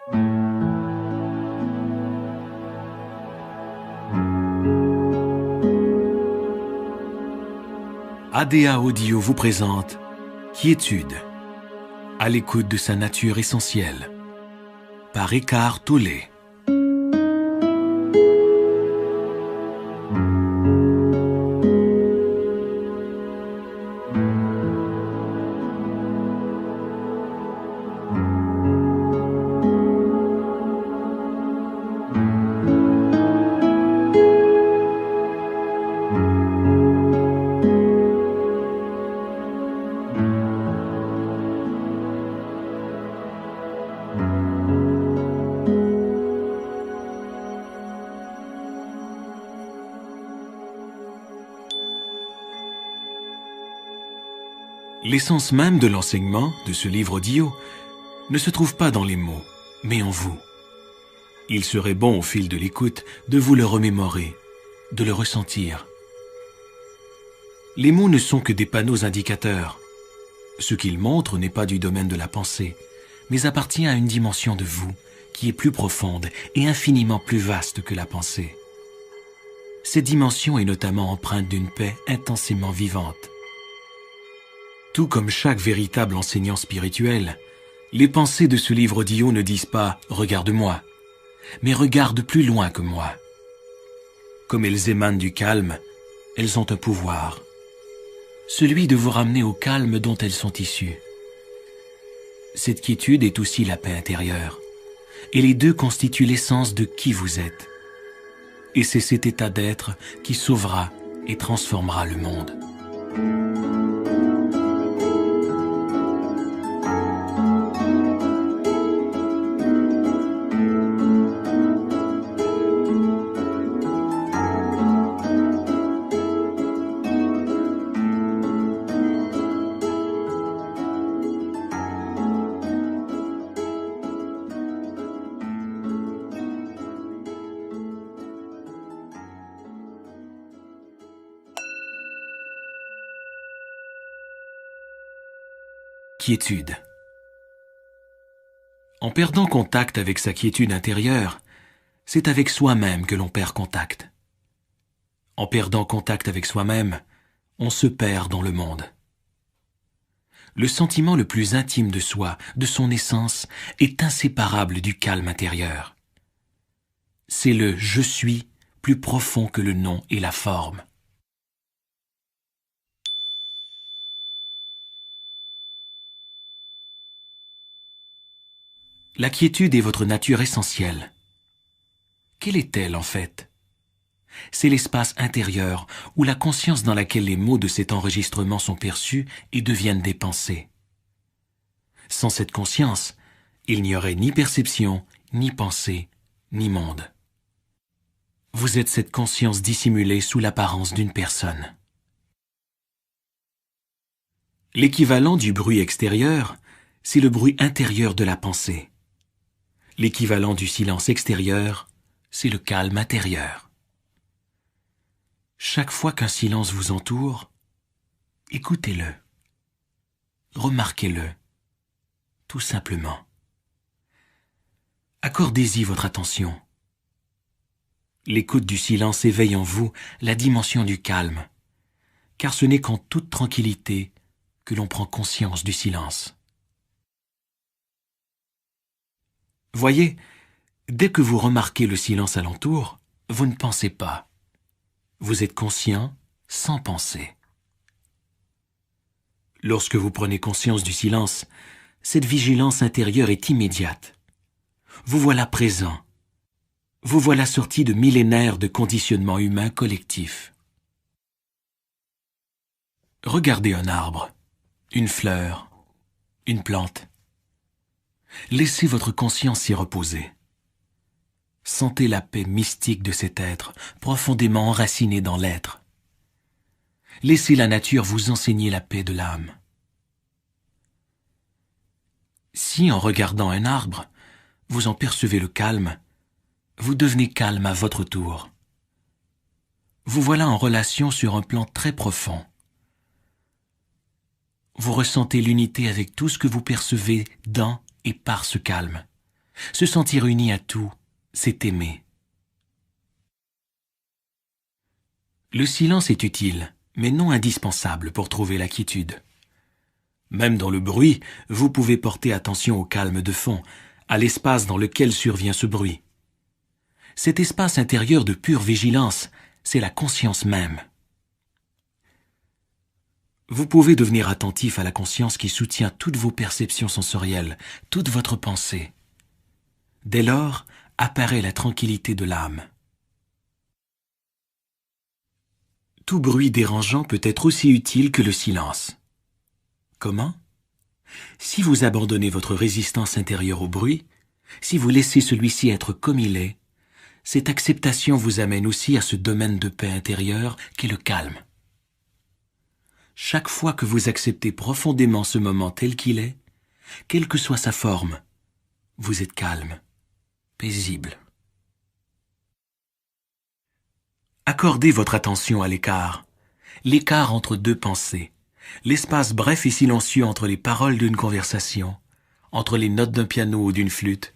ADA Audio vous présente Quiétude, à l'écoute de sa nature essentielle, par Eckhart Tolle. L'essence même de l'enseignement de ce livre audio ne se trouve pas dans les mots, mais en vous. Il serait bon au fil de l'écoute de vous le remémorer, de le ressentir. Les mots ne sont que des panneaux indicateurs. Ce qu'ils montrent n'est pas du domaine de la pensée, mais appartient à une dimension de vous qui est plus profonde et infiniment plus vaste que la pensée. Cette dimension est notamment empreinte d'une paix intensément vivante. Tout comme chaque véritable enseignant spirituel, les pensées de ce livre audio ne disent pas « regarde-moi », mais « regarde plus loin que moi ». Comme elles émanent du calme, elles ont un pouvoir, celui de vous ramener au calme dont elles sont issues. Cette quiétude est aussi la paix intérieure, et les deux constituent l'essence de qui vous êtes. Et c'est cet état d'être qui sauvera et transformera le monde. Quiétude. En perdant contact avec sa quiétude intérieure, c'est avec soi-même que l'on perd contact. En perdant contact avec soi-même, on se perd dans le monde. Le sentiment le plus intime de soi, de son essence, est inséparable du calme intérieur. C'est le « je suis » plus profond que le nom et la forme. La quiétude est votre nature essentielle. Quelle est-elle en fait? C'est l'espace intérieur où la conscience dans laquelle les mots de cet enregistrement sont perçus et deviennent des pensées. Sans cette conscience, il n'y aurait ni perception, ni pensée, ni monde. Vous êtes cette conscience dissimulée sous l'apparence d'une personne. L'équivalent du bruit extérieur, c'est le bruit intérieur de la pensée. L'équivalent du silence extérieur, c'est le calme intérieur. Chaque fois qu'un silence vous entoure, écoutez-le, remarquez-le, tout simplement. Accordez-y votre attention. L'écoute du silence éveille en vous la dimension du calme, car ce n'est qu'en toute tranquillité que l'on prend conscience du silence. Voyez, dès que vous remarquez le silence alentour, vous ne pensez pas. Vous êtes conscient sans penser. Lorsque vous prenez conscience du silence, cette vigilance intérieure est immédiate. Vous voilà présent. Vous voilà sorti de millénaires de conditionnement humain collectif. Regardez un arbre, une fleur, une plante. Laissez votre conscience s'y reposer. Sentez la paix mystique de cet être, profondément enraciné dans l'être. Laissez la nature vous enseigner la paix de l'âme. Si, en regardant un arbre, vous en percevez le calme, vous devenez calme à votre tour. Vous voilà en relation sur un plan très profond. Vous ressentez l'unité avec tout ce que vous percevez dans et par ce calme. Se sentir uni à tout, c'est aimer. Le silence est utile, mais non indispensable pour trouver la quiétude. Même dans le bruit, vous pouvez porter attention au calme de fond, à l'espace dans lequel survient ce bruit. Cet espace intérieur de pure vigilance, c'est la conscience même. Vous pouvez devenir attentif à la conscience qui soutient toutes vos perceptions sensorielles, toute votre pensée. Dès lors, apparaît la tranquillité de l'âme. Tout bruit dérangeant peut être aussi utile que le silence. Comment? Si vous abandonnez votre résistance intérieure au bruit, si vous laissez celui-ci être comme il est, cette acceptation vous amène aussi à ce domaine de paix intérieure qu'est le calme. Chaque fois que vous acceptez profondément ce moment tel qu'il est, quelle que soit sa forme, vous êtes calme, paisible. Accordez votre attention à l'écart entre deux pensées, l'espace bref et silencieux entre les paroles d'une conversation, entre les notes d'un piano ou d'une flûte,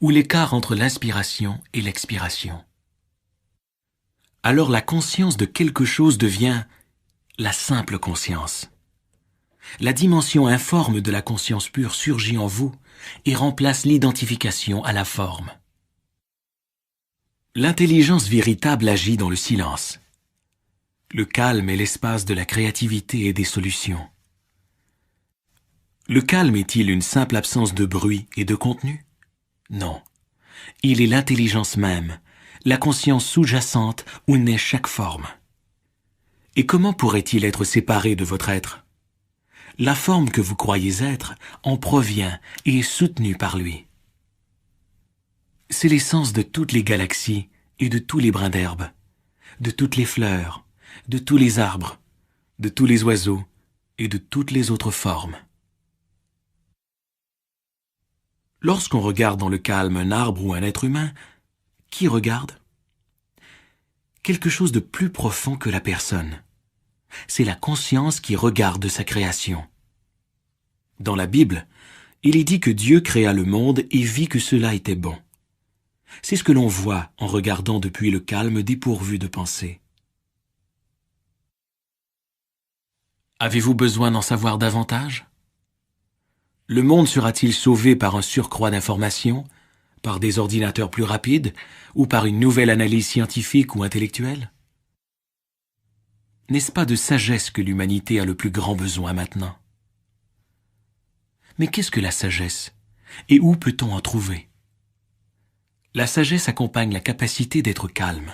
ou l'écart entre l'inspiration et l'expiration. Alors la conscience de quelque chose devient la simple conscience. La dimension informe de la conscience pure surgit en vous et remplace l'identification à la forme. L'intelligence véritable agit dans le silence. Le calme est l'espace de la créativité et des solutions. Le calme est-il une simple absence de bruit et de contenu? Non. Il est l'intelligence même, la conscience sous-jacente où naît chaque forme. Et comment pourrait-il être séparé de votre être? La forme que vous croyez être en provient et est soutenue par lui. C'est l'essence de toutes les galaxies et de tous les brins d'herbe, de toutes les fleurs, de tous les arbres, de tous les oiseaux et de toutes les autres formes. Lorsqu'on regarde dans le calme un arbre ou un être humain, qui regarde? Quelque chose de plus profond que la personne. C'est la conscience qui regarde sa création. Dans la Bible, il est dit que Dieu créa le monde et vit que cela était bon. C'est ce que l'on voit en regardant depuis le calme dépourvu de pensée. Avez-vous besoin d'en savoir davantage? Le monde sera-t-il sauvé par un surcroît d'informations, par des ordinateurs plus rapides ou par une nouvelle analyse scientifique ou intellectuelle? N'est-ce pas de sagesse que l'humanité a le plus grand besoin maintenant? Mais qu'est-ce que la sagesse? Et où peut-on en trouver? La sagesse accompagne la capacité d'être calme.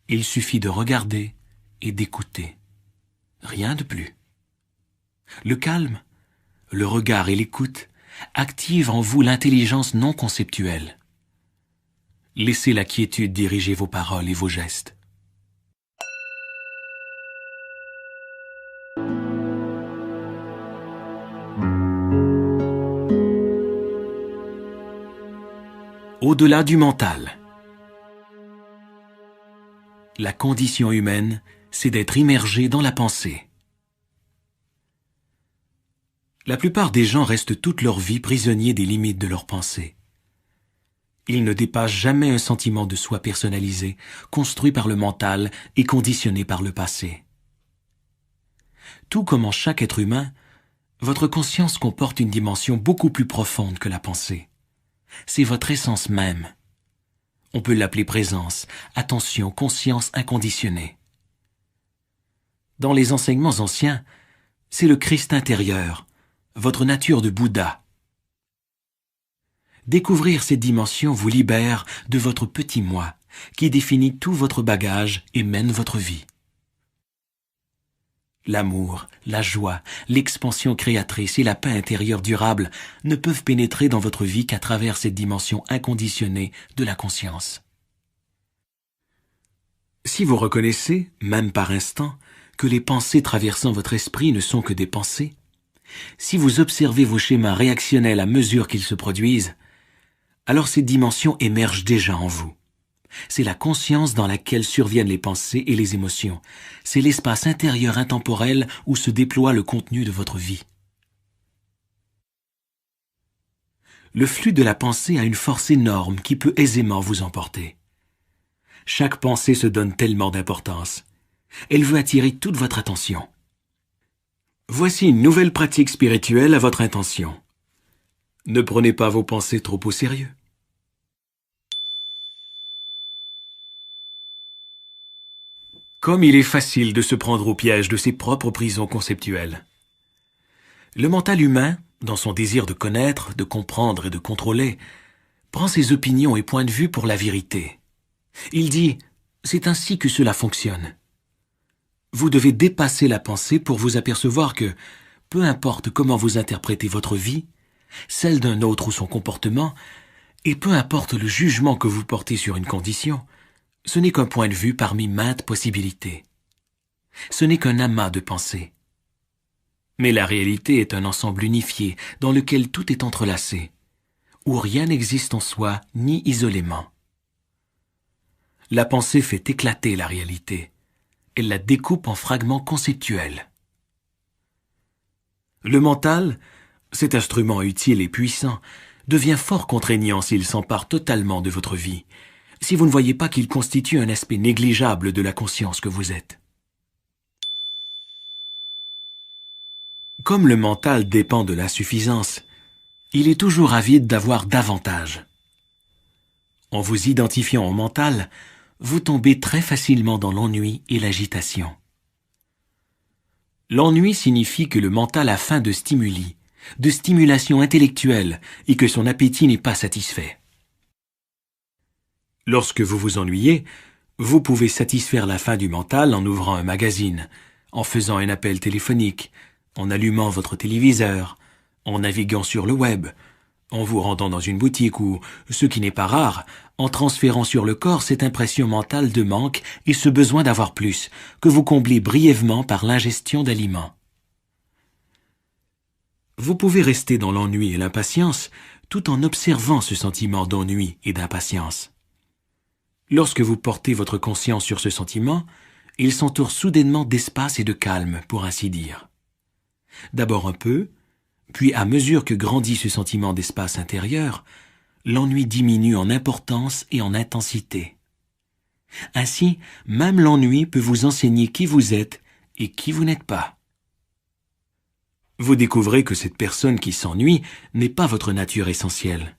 Il suffit de regarder et d'écouter. Rien de plus. Le calme, le regard et l'écoute activent en vous l'intelligence non conceptuelle. Laissez la quiétude diriger vos paroles et vos gestes. Au-delà du mental. La condition humaine, c'est d'être immergé dans la pensée. La plupart des gens restent toute leur vie prisonniers des limites de leur pensée. Ils ne dépassent jamais un sentiment de soi personnalisé, construit par le mental et conditionné par le passé. Tout comme en chaque être humain, votre conscience comporte une dimension beaucoup plus profonde que la pensée. C'est votre essence même. On peut l'appeler présence, attention, conscience inconditionnée. Dans les enseignements anciens, c'est le Christ intérieur, votre nature de Bouddha. Découvrir cette dimension vous libère de votre petit moi, qui définit tout votre bagage et mène votre vie. L'amour, la joie, l'expansion créatrice et la paix intérieure durable ne peuvent pénétrer dans votre vie qu'à travers cette dimension inconditionnée de la conscience. Si vous reconnaissez, même par instant, que les pensées traversant votre esprit ne sont que des pensées, si vous observez vos schémas réactionnels à mesure qu'ils se produisent, alors cette dimension émerge déjà en vous. C'est la conscience dans laquelle surviennent les pensées et les émotions. C'est l'espace intérieur intemporel où se déploie le contenu de votre vie. le flux de la pensée a une force énorme qui peut aisément vous emporter. Chaque pensée se donne tellement d'importance. Elle veut attirer toute votre attention. Voici une nouvelle pratique spirituelle à votre intention. Ne prenez pas vos pensées trop au sérieux. Comme il est facile de se prendre au piège de ses propres prisons conceptuelles. Le mental humain, dans son désir de connaître, de comprendre et de contrôler, prend ses opinions et points de vue pour la vérité. Il dit « c'est ainsi que cela fonctionne ». Vous devez dépasser la pensée pour vous apercevoir que, peu importe comment vous interprétez votre vie, celle d'un autre ou son comportement, et peu importe le jugement que vous portez sur une condition, ce n'est qu'un point de vue parmi maintes possibilités. Ce n'est qu'un amas de pensées. Mais la réalité est un ensemble unifié dans lequel tout est entrelacé, où rien n'existe en soi ni isolément. La pensée fait éclater la réalité. Elle la découpe en fragments conceptuels. Le mental, cet instrument utile et puissant, devient fort contraignant s'il s'empare totalement de votre vie, si vous ne voyez pas qu'il constitue un aspect négligeable de la conscience que vous êtes. Comme le mental dépend de l'insuffisance, il est toujours avide d'avoir davantage. En vous identifiant au mental, vous tombez très facilement dans l'ennui et l'agitation. L'ennui signifie que le mental a faim de stimuli, de stimulation intellectuelle et que son appétit n'est pas satisfait. Lorsque vous vous ennuyez, vous pouvez satisfaire la faim du mental en ouvrant un magazine, en faisant un appel téléphonique, en allumant votre téléviseur, en naviguant sur le web, en vous rendant dans une boutique ou, ce qui n'est pas rare, en transférant sur le corps cette impression mentale de manque et ce besoin d'avoir plus, que vous comblez brièvement par l'ingestion d'aliments. Vous pouvez rester dans l'ennui et l'impatience tout en observant ce sentiment d'ennui et d'impatience. Lorsque vous portez votre conscience sur ce sentiment, il s'entoure soudainement d'espace et de calme, pour ainsi dire. D'abord un peu, puis à mesure que grandit ce sentiment d'espace intérieur, l'ennui diminue en importance et en intensité. Ainsi, même l'ennui peut vous enseigner qui vous êtes et qui vous n'êtes pas. Vous découvrez que cette personne qui s'ennuie n'est pas votre nature essentielle.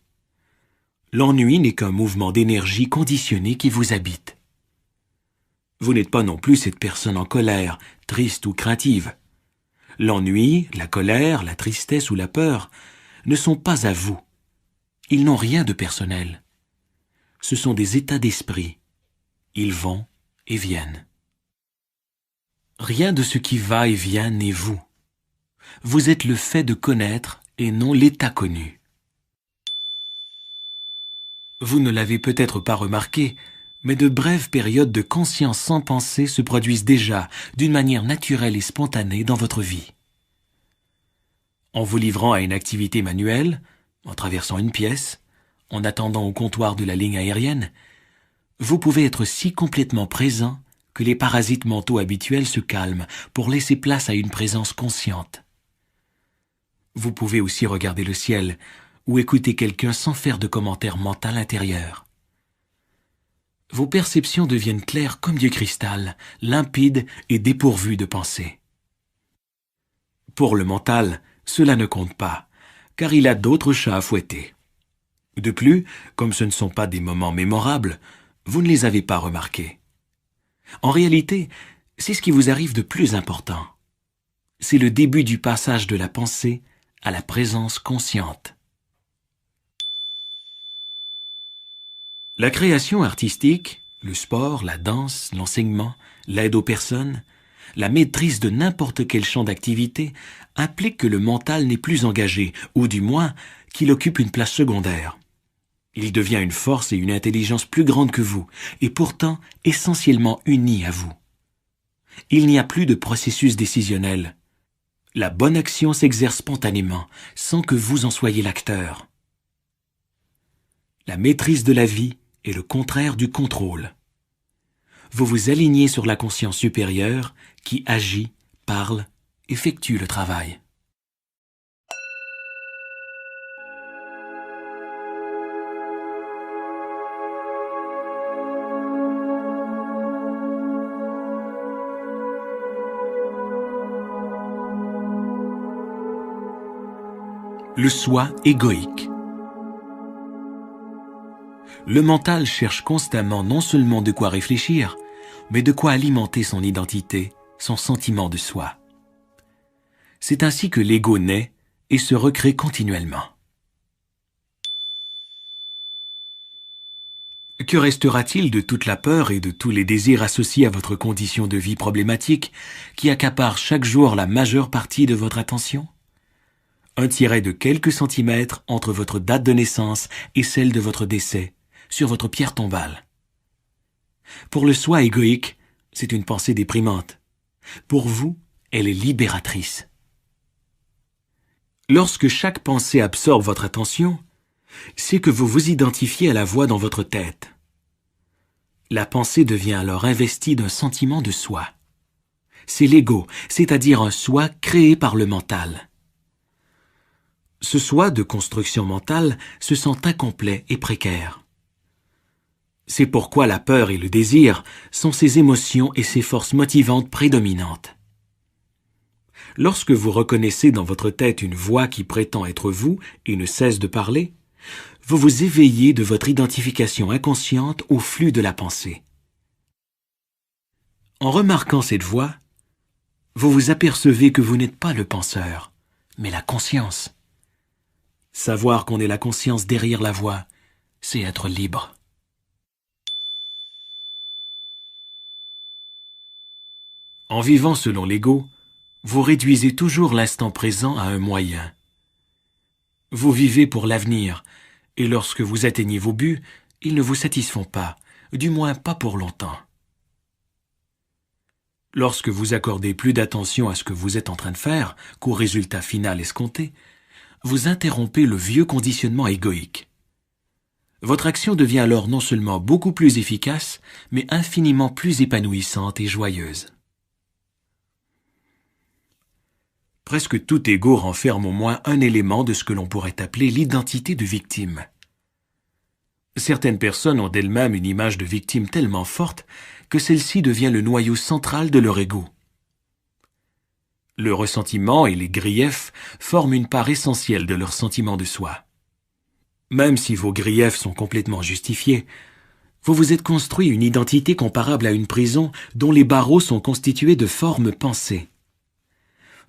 L'ennui n'est qu'un mouvement d'énergie conditionné qui vous habite. Vous n'êtes pas non plus cette personne en colère, triste ou craintive. L'ennui, la colère, la tristesse ou la peur ne sont pas à vous. Ils n'ont rien de personnel. Ce sont des états d'esprit. Ils vont et viennent. Rien de ce qui va et vient n'est vous. Vous êtes le fait de connaître et non l'état connu. Vous ne l'avez peut-être pas remarqué, mais de brèves périodes de conscience sans pensée se produisent déjà d'une manière naturelle et spontanée dans votre vie. En vous livrant à une activité manuelle, en traversant une pièce, en attendant au comptoir de la ligne aérienne, vous pouvez être si complètement présent que les parasites mentaux habituels se calment pour laisser place à une présence consciente. Vous pouvez aussi regarder le ciel ou écouter quelqu'un sans faire de commentaire mental intérieur. Vos perceptions deviennent claires comme du cristal, limpides et dépourvues de pensée. Pour le mental, cela ne compte pas, car il a d'autres chats à fouetter. De plus, comme ce ne sont pas des moments mémorables, vous ne les avez pas remarqués. En réalité, c'est ce qui vous arrive de plus important. C'est le début du passage de la pensée à la présence consciente. La création artistique, le sport, la danse, l'enseignement, l'aide aux personnes, la maîtrise de n'importe quel champ d'activité implique que le mental n'est plus engagé, ou du moins qu'il occupe une place secondaire. Il devient une force et une intelligence plus grandes que vous, et pourtant essentiellement unis à vous. Il n'y a plus de processus décisionnel. La bonne action s'exerce spontanément, sans que vous en soyez l'acteur. La maîtrise de la vie est le contraire du contrôle. Vous vous alignez sur la conscience supérieure qui agit, parle, effectue le travail. Le soi égoïque. Le mental cherche constamment non seulement de quoi réfléchir, mais de quoi alimenter son identité, son sentiment de soi. C'est ainsi que l'ego naît et se recrée continuellement. Que restera-t-il de toute la peur et de tous les désirs associés à votre condition de vie problématique qui accapare chaque jour la majeure partie de votre attention ? Un tiret de quelques centimètres entre votre date de naissance et celle de votre décès, sur votre pierre tombale. Pour le soi égoïque, c'est une pensée déprimante. Pour vous, elle est libératrice. Lorsque chaque pensée absorbe votre attention, c'est que vous vous identifiez à la voix dans votre tête. La pensée devient alors investie d'un sentiment de soi. C'est l'ego, c'est-à-dire un soi créé par le mental. Ce soi de construction mentale se sent incomplet et précaire. C'est pourquoi la peur et le désir sont ses émotions et ses forces motivantes prédominantes. Lorsque vous reconnaissez dans votre tête une voix qui prétend être vous et ne cesse de parler, vous vous éveillez de votre identification inconsciente au flux de la pensée. En remarquant cette voix, vous vous apercevez que vous n'êtes pas le penseur, mais la conscience. Savoir qu'on est la conscience derrière la voix, c'est être libre. En vivant selon l'ego, vous réduisez toujours l'instant présent à un moyen. Vous vivez pour l'avenir, et lorsque vous atteignez vos buts, ils ne vous satisfont pas, du moins pas pour longtemps. Lorsque vous accordez plus d'attention à ce que vous êtes en train de faire qu'au résultat final escompté, vous interrompez le vieux conditionnement égoïque. Votre action devient alors non seulement beaucoup plus efficace, mais infiniment plus épanouissante et joyeuse. Presque tout ego renferme au moins un élément de ce que l'on pourrait appeler l'identité de victime. Certaines personnes ont d'elles-mêmes une image de victime tellement forte que celle-ci devient le noyau central de leur ego. Le ressentiment et les griefs forment une part essentielle de leur sentiment de soi. Même si vos griefs sont complètement justifiés, vous vous êtes construit une identité comparable à une prison dont les barreaux sont constitués de formes pensées.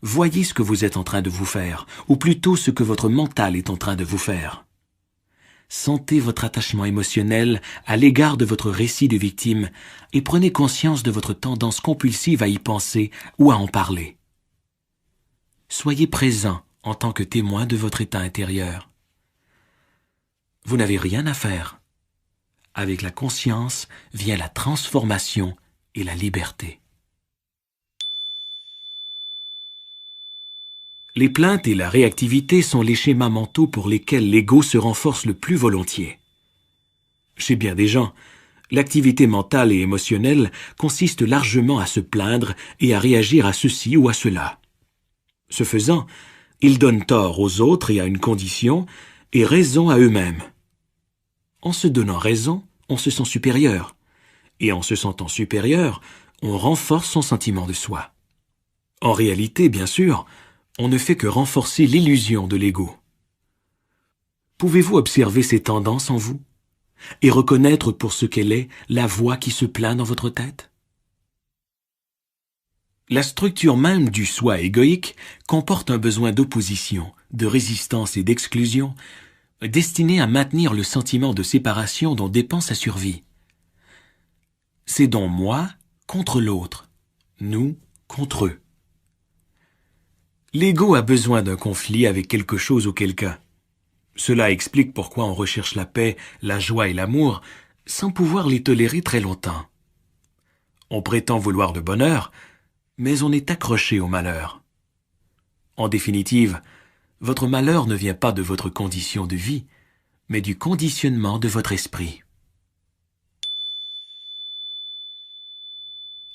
Voyez ce que vous êtes en train de vous faire, ou plutôt ce que votre mental est en train de vous faire. Sentez votre attachement émotionnel à l'égard de votre récit de victime et prenez conscience de votre tendance compulsive à y penser ou à en parler. Soyez présent en tant que témoin de votre état intérieur. Vous n'avez rien à faire. Avec la conscience vient la transformation et la liberté. Les plaintes et la réactivité sont les schémas mentaux pour lesquels l'ego se renforce le plus volontiers. Chez bien des gens, l'activité mentale et émotionnelle consiste largement à se plaindre et à réagir à ceci ou à cela. Ce faisant, ils donnent tort aux autres et à une condition, et raison à eux-mêmes. En se donnant raison, on se sent supérieur, et en se sentant supérieur, on renforce son sentiment de soi. En réalité, bien sûr, on ne fait que renforcer l'illusion de l'ego. Pouvez-vous observer ces tendances en vous et reconnaître pour ce qu'elle est la voix qui se plaint dans votre tête? La structure même du soi égoïque comporte un besoin d'opposition, de résistance et d'exclusion, destiné à maintenir le sentiment de séparation dont dépend sa survie. C'est donc moi contre l'autre, nous contre eux. L'ego a besoin d'un conflit avec quelque chose ou quelqu'un. Cela explique pourquoi on recherche la paix, la joie et l'amour sans pouvoir les tolérer très longtemps. On prétend vouloir le bonheur, mais on est accroché au malheur. En définitive, votre malheur ne vient pas de votre condition de vie, mais du conditionnement de votre esprit.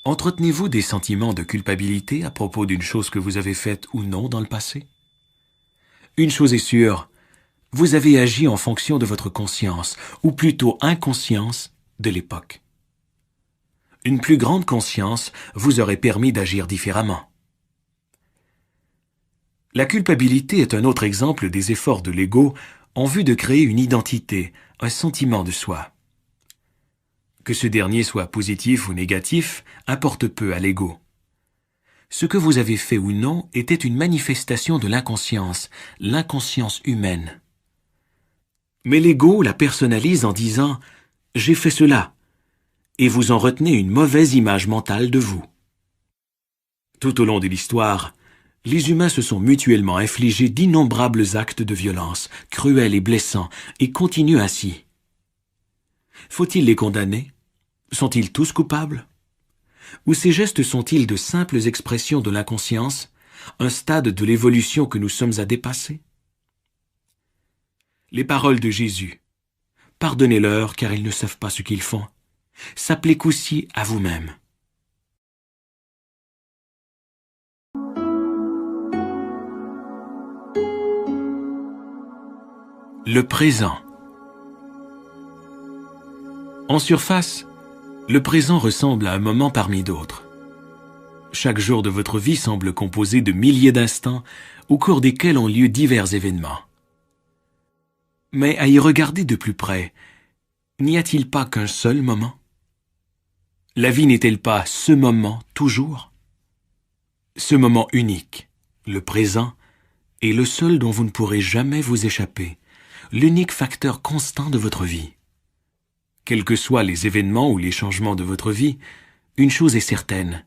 Entretenez-vous des sentiments de culpabilité à propos d'une chose que vous avez faite ou non dans le passé? Une chose est sûre, vous avez agi en fonction de votre conscience, ou plutôt inconscience, de l'époque. Une plus grande conscience vous aurait permis d'agir différemment. La culpabilité est un autre exemple des efforts de l'ego en vue de créer une identité, un sentiment de soi. Que ce dernier soit positif ou négatif importe peu à l'ego. Ce que vous avez fait ou non était une manifestation de l'inconscience humaine. Mais l'ego la personnalise en disant « j'ai fait cela » et vous en retenez une mauvaise image mentale de vous. Tout au long de l'histoire, les humains se sont mutuellement infligés d'innombrables actes de violence, cruels et blessants, et continuent ainsi. Faut-il les condamner? Sont-ils tous coupables? Ou ces gestes sont-ils de simples expressions de l'inconscience, un stade de l'évolution que nous sommes à dépasser? Les paroles de Jésus « Pardonnez-leur car ils ne savent pas ce qu'ils font » s'appliquent aussi à vous-même. Le présent. En surface, le présent ressemble à un moment parmi d'autres. Chaque jour de votre vie semble composé de milliers d'instants au cours desquels ont lieu divers événements. Mais à y regarder de plus près, n'y a-t-il pas qu'un seul moment? La vie n'est-elle pas ce moment toujours? Ce moment unique, le présent, est le seul dont vous ne pourrez jamais vous échapper, l'unique facteur constant de votre vie. Quels que soient les événements ou les changements de votre vie, une chose est certaine,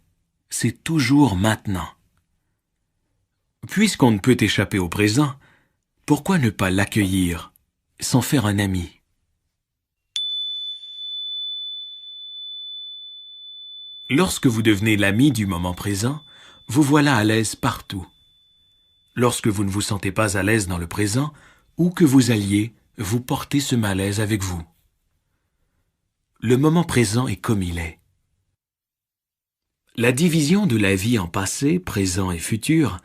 c'est toujours maintenant. Puisqu'on ne peut échapper au présent, pourquoi ne pas l'accueillir, s'en faire un ami? Lorsque vous devenez l'ami du moment présent, vous voilà à l'aise partout. Lorsque vous ne vous sentez pas à l'aise dans le présent, où que vous alliez, vous portez ce malaise avec vous. Le moment présent est comme il est. La division de la vie en passé, présent et futur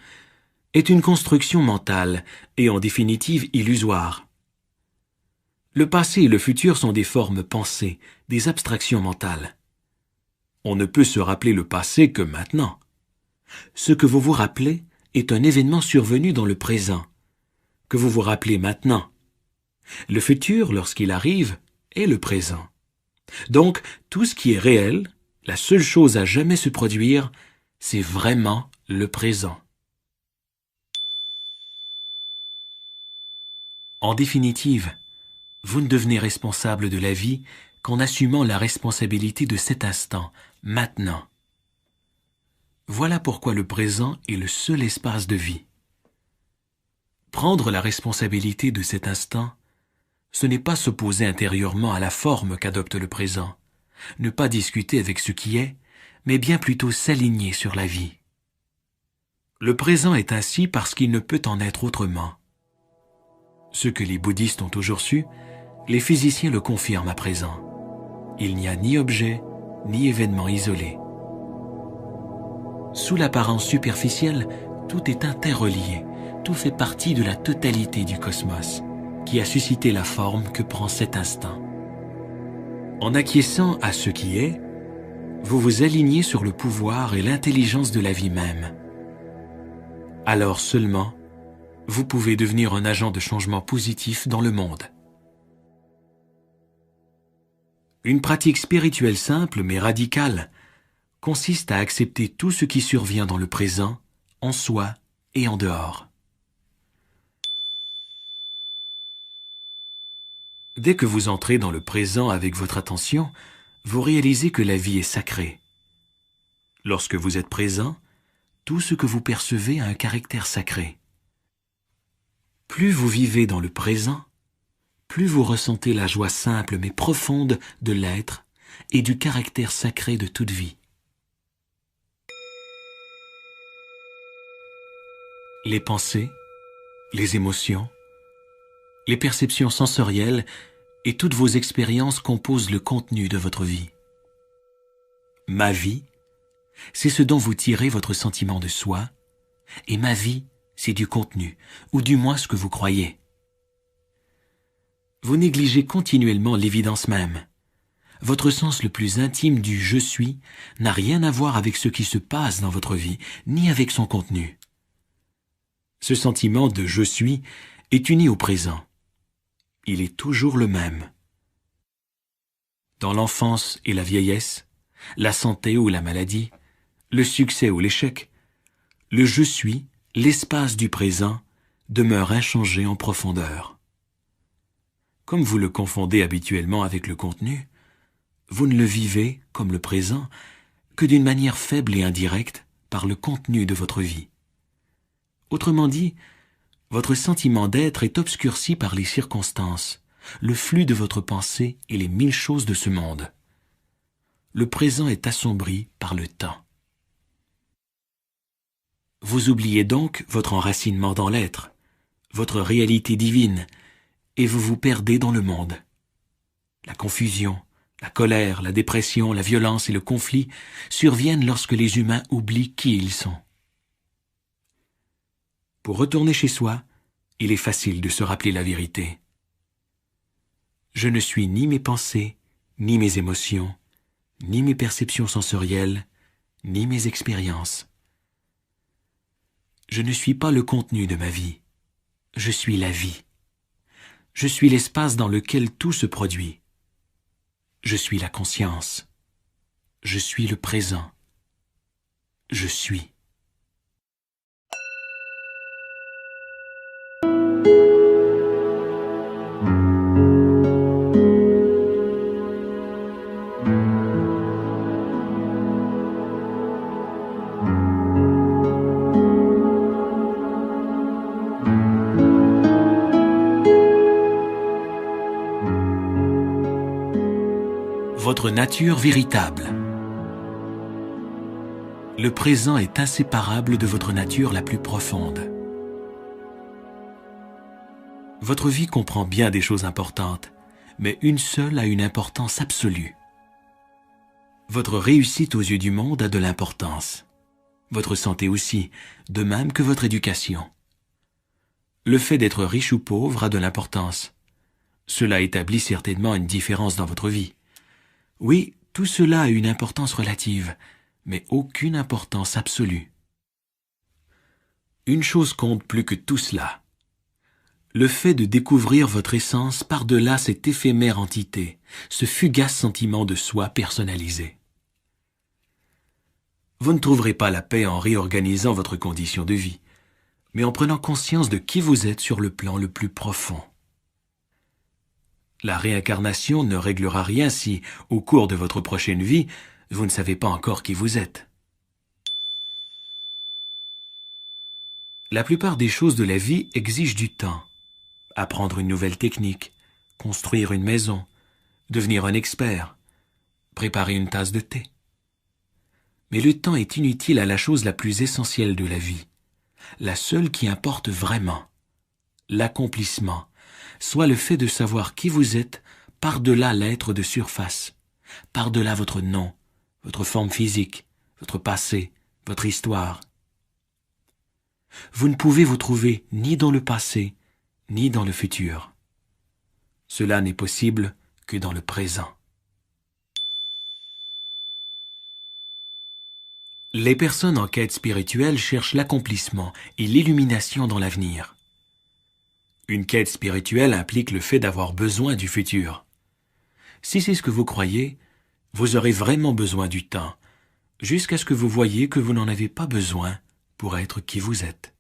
est une construction mentale et en définitive illusoire. Le passé et le futur sont des formes pensées, des abstractions mentales. On ne peut se rappeler le passé que maintenant. Ce que vous vous rappelez est un événement survenu dans le présent, que vous vous rappelez maintenant. Le futur, lorsqu'il arrive, est le présent. Donc, tout ce qui est réel, la seule chose à jamais se produire, c'est vraiment le présent. En définitive, vous ne devenez responsable de la vie qu'en assumant la responsabilité de cet instant, maintenant. Voilà pourquoi le présent est le seul espace de vie. Prendre la responsabilité de cet instant, ce n'est pas s'opposer intérieurement à la forme qu'adopte le présent, ne pas discuter avec ce qui est, mais bien plutôt s'aligner sur la vie. Le présent est ainsi parce qu'il ne peut en être autrement. Ce que les bouddhistes ont toujours su, les physiciens le confirment à présent. Il n'y a ni objet, ni événement isolé. Sous l'apparence superficielle, tout est interrelié, tout fait partie de la totalité du cosmos, qui a suscité la forme que prend cet instant. En acquiesçant à ce qui est, vous vous alignez sur le pouvoir et l'intelligence de la vie même. Alors seulement, vous pouvez devenir un agent de changement positif dans le monde. Une pratique spirituelle simple mais radicale consiste à accepter tout ce qui survient dans le présent, en soi et en dehors. Dès que vous entrez dans le présent avec votre attention, vous réalisez que la vie est sacrée. Lorsque vous êtes présent, tout ce que vous percevez a un caractère sacré. Plus vous vivez dans le présent, plus vous ressentez la joie simple mais profonde de l'être et du caractère sacré de toute vie. Les pensées, les émotions, les perceptions sensorielles et toutes vos expériences composent le contenu de votre vie. Ma vie, c'est ce dont vous tirez votre sentiment de soi, et ma vie, c'est du contenu, ou du moins ce que vous croyez. Vous négligez continuellement l'évidence même. Votre sens le plus intime du « je suis » n'a rien à voir avec ce qui se passe dans votre vie, ni avec son contenu. Ce sentiment de « je suis » est uni au présent. Il est toujours le même. Dans l'enfance et la vieillesse, la santé ou la maladie, le succès ou l'échec, le « je suis », l'espace du présent, demeure inchangé en profondeur. Comme vous le confondez habituellement avec le contenu, vous ne le vivez, comme le présent, que d'une manière faible et indirecte par le contenu de votre vie. Autrement dit, votre sentiment d'être est obscurci par les circonstances, le flux de votre pensée et les 1000 choses de ce monde. Le présent est assombri par le temps. Vous oubliez donc votre enracinement dans l'être, votre réalité divine, et vous vous perdez dans le monde. La confusion, la colère, la dépression, la violence et le conflit surviennent lorsque les humains oublient qui ils sont. Pour retourner chez soi, il est facile de se rappeler la vérité. Je ne suis ni mes pensées, ni mes émotions, ni mes perceptions sensorielles, ni mes expériences. Je ne suis pas le contenu de ma vie. Je suis la vie. Je suis l'espace dans lequel tout se produit. Je suis la conscience. Je suis le présent. Je suis. Votre nature véritable. Le présent est inséparable de votre nature la plus profonde. Votre vie comprend bien des choses importantes, mais une seule a une importance absolue. Votre réussite aux yeux du monde a de l'importance. Votre santé aussi, de même que votre éducation. Le fait d'être riche ou pauvre a de l'importance. Cela établit certainement une différence dans votre vie. Oui, tout cela a une importance relative, mais aucune importance absolue. Une chose compte plus que tout cela. Le fait de découvrir votre essence par-delà cette éphémère entité, ce fugace sentiment de soi personnalisé. Vous ne trouverez pas la paix en réorganisant votre condition de vie, mais en prenant conscience de qui vous êtes sur le plan le plus profond. La réincarnation ne réglera rien si, au cours de votre prochaine vie, vous ne savez pas encore qui vous êtes. La plupart des choses de la vie exigent du temps. Apprendre une nouvelle technique, construire une maison, devenir un expert, préparer une tasse de thé. Mais le temps est inutile à la chose la plus essentielle de la vie, la seule qui importe vraiment, l'accomplissement, soit le fait de savoir qui vous êtes par-delà l'être de surface, par-delà votre nom, votre forme physique, votre passé, votre histoire. Vous ne pouvez vous trouver ni dans le passé, ni dans le futur. Cela n'est possible que dans le présent. Les personnes en quête spirituelle cherchent l'accomplissement et l'illumination dans l'avenir. Une quête spirituelle implique le fait d'avoir besoin du futur. Si c'est ce que vous croyez, vous aurez vraiment besoin du temps, jusqu'à ce que vous voyiez que vous n'en avez pas besoin pour être qui vous êtes.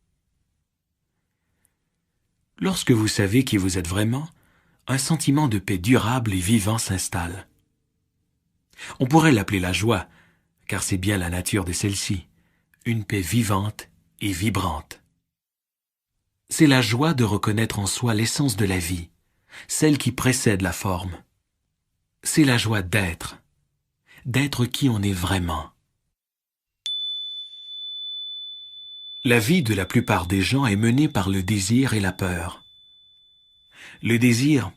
Lorsque vous savez qui vous êtes vraiment, un sentiment de paix durable et vivant s'installe. On pourrait l'appeler la joie, car c'est bien la nature de celle-ci, une paix vivante et vibrante. C'est la joie de reconnaître en soi l'essence de la vie, celle qui précède la forme. C'est la joie d'être qui on est vraiment. La vie de la plupart des gens est menée par le désir et la peur. Le désir,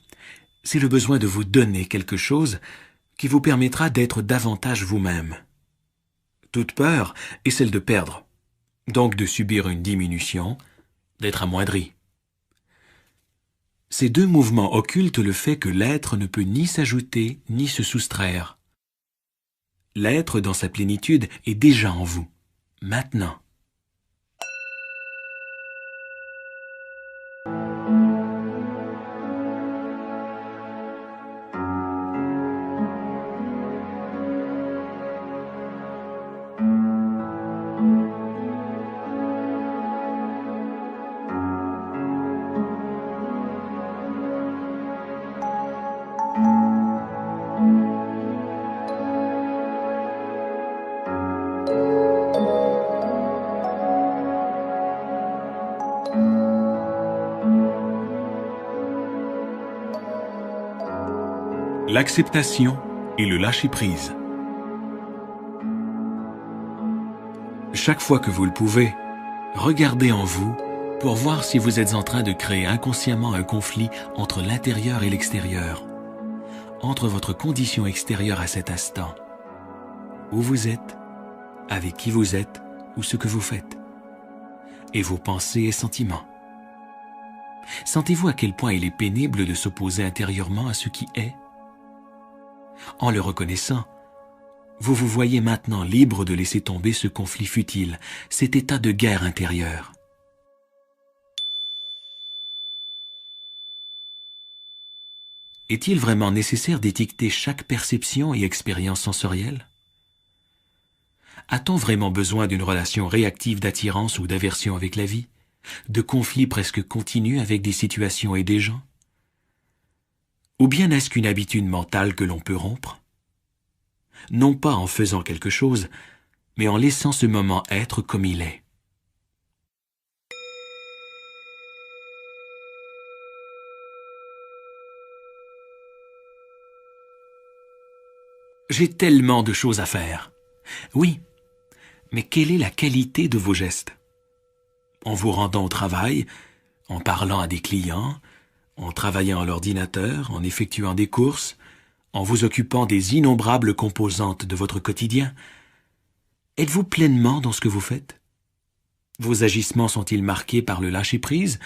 c'est le besoin de vous donner quelque chose qui vous permettra d'être davantage vous-même. Toute peur est celle de perdre, donc de subir une diminution, d'être amoindri. Ces deux mouvements occultent le fait que l'être ne peut ni s'ajouter ni se soustraire. L'être dans sa plénitude est déjà en vous, maintenant. L'acceptation et le lâcher-prise. Chaque fois que vous le pouvez, regardez en vous pour voir si vous êtes en train de créer inconsciemment un conflit entre l'intérieur et l'extérieur, entre votre condition extérieure à cet instant, où vous êtes, avec qui vous êtes ou ce que vous faites, et vos pensées et sentiments. Sentez-vous à quel point il est pénible de s'opposer intérieurement à ce qui est? En le reconnaissant, vous vous voyez maintenant libre de laisser tomber ce conflit futile, cet état de guerre intérieure. Est-il vraiment nécessaire d'étiqueter chaque perception et expérience sensorielle? A-t-on vraiment besoin d'une relation réactive d'attirance ou d'aversion avec la vie, de conflits presque continus avec des situations et des gens? Ou bien est-ce qu'une habitude mentale que l'on peut rompre? Non pas en faisant quelque chose, mais en laissant ce moment être comme il est. J'ai tellement de choses à faire. Oui, mais quelle est la qualité de vos gestes? En vous rendant au travail, en parlant à des clients, en travaillant à l'ordinateur, en effectuant des courses, en vous occupant des innombrables composantes de votre quotidien, êtes-vous pleinement dans ce que vous faites? Vos agissements sont-ils marqués par le lâcher-prise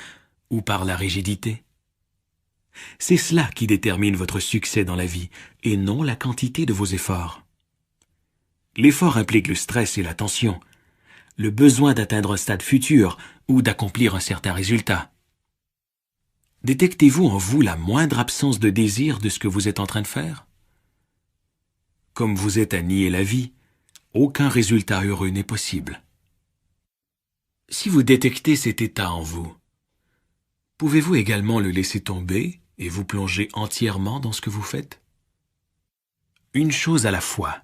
ou par la rigidité? C'est cela qui détermine votre succès dans la vie, et non la quantité de vos efforts. L'effort implique le stress et la tension, le besoin d'atteindre un stade futur ou d'accomplir un certain résultat. Détectez-vous en vous la moindre absence de désir de ce que vous êtes en train de faire? Comme vous êtes à nier la vie, aucun résultat heureux n'est possible. Si vous détectez cet état en vous, pouvez-vous également le laisser tomber et vous plonger entièrement dans ce que vous faites? Une chose à la fois.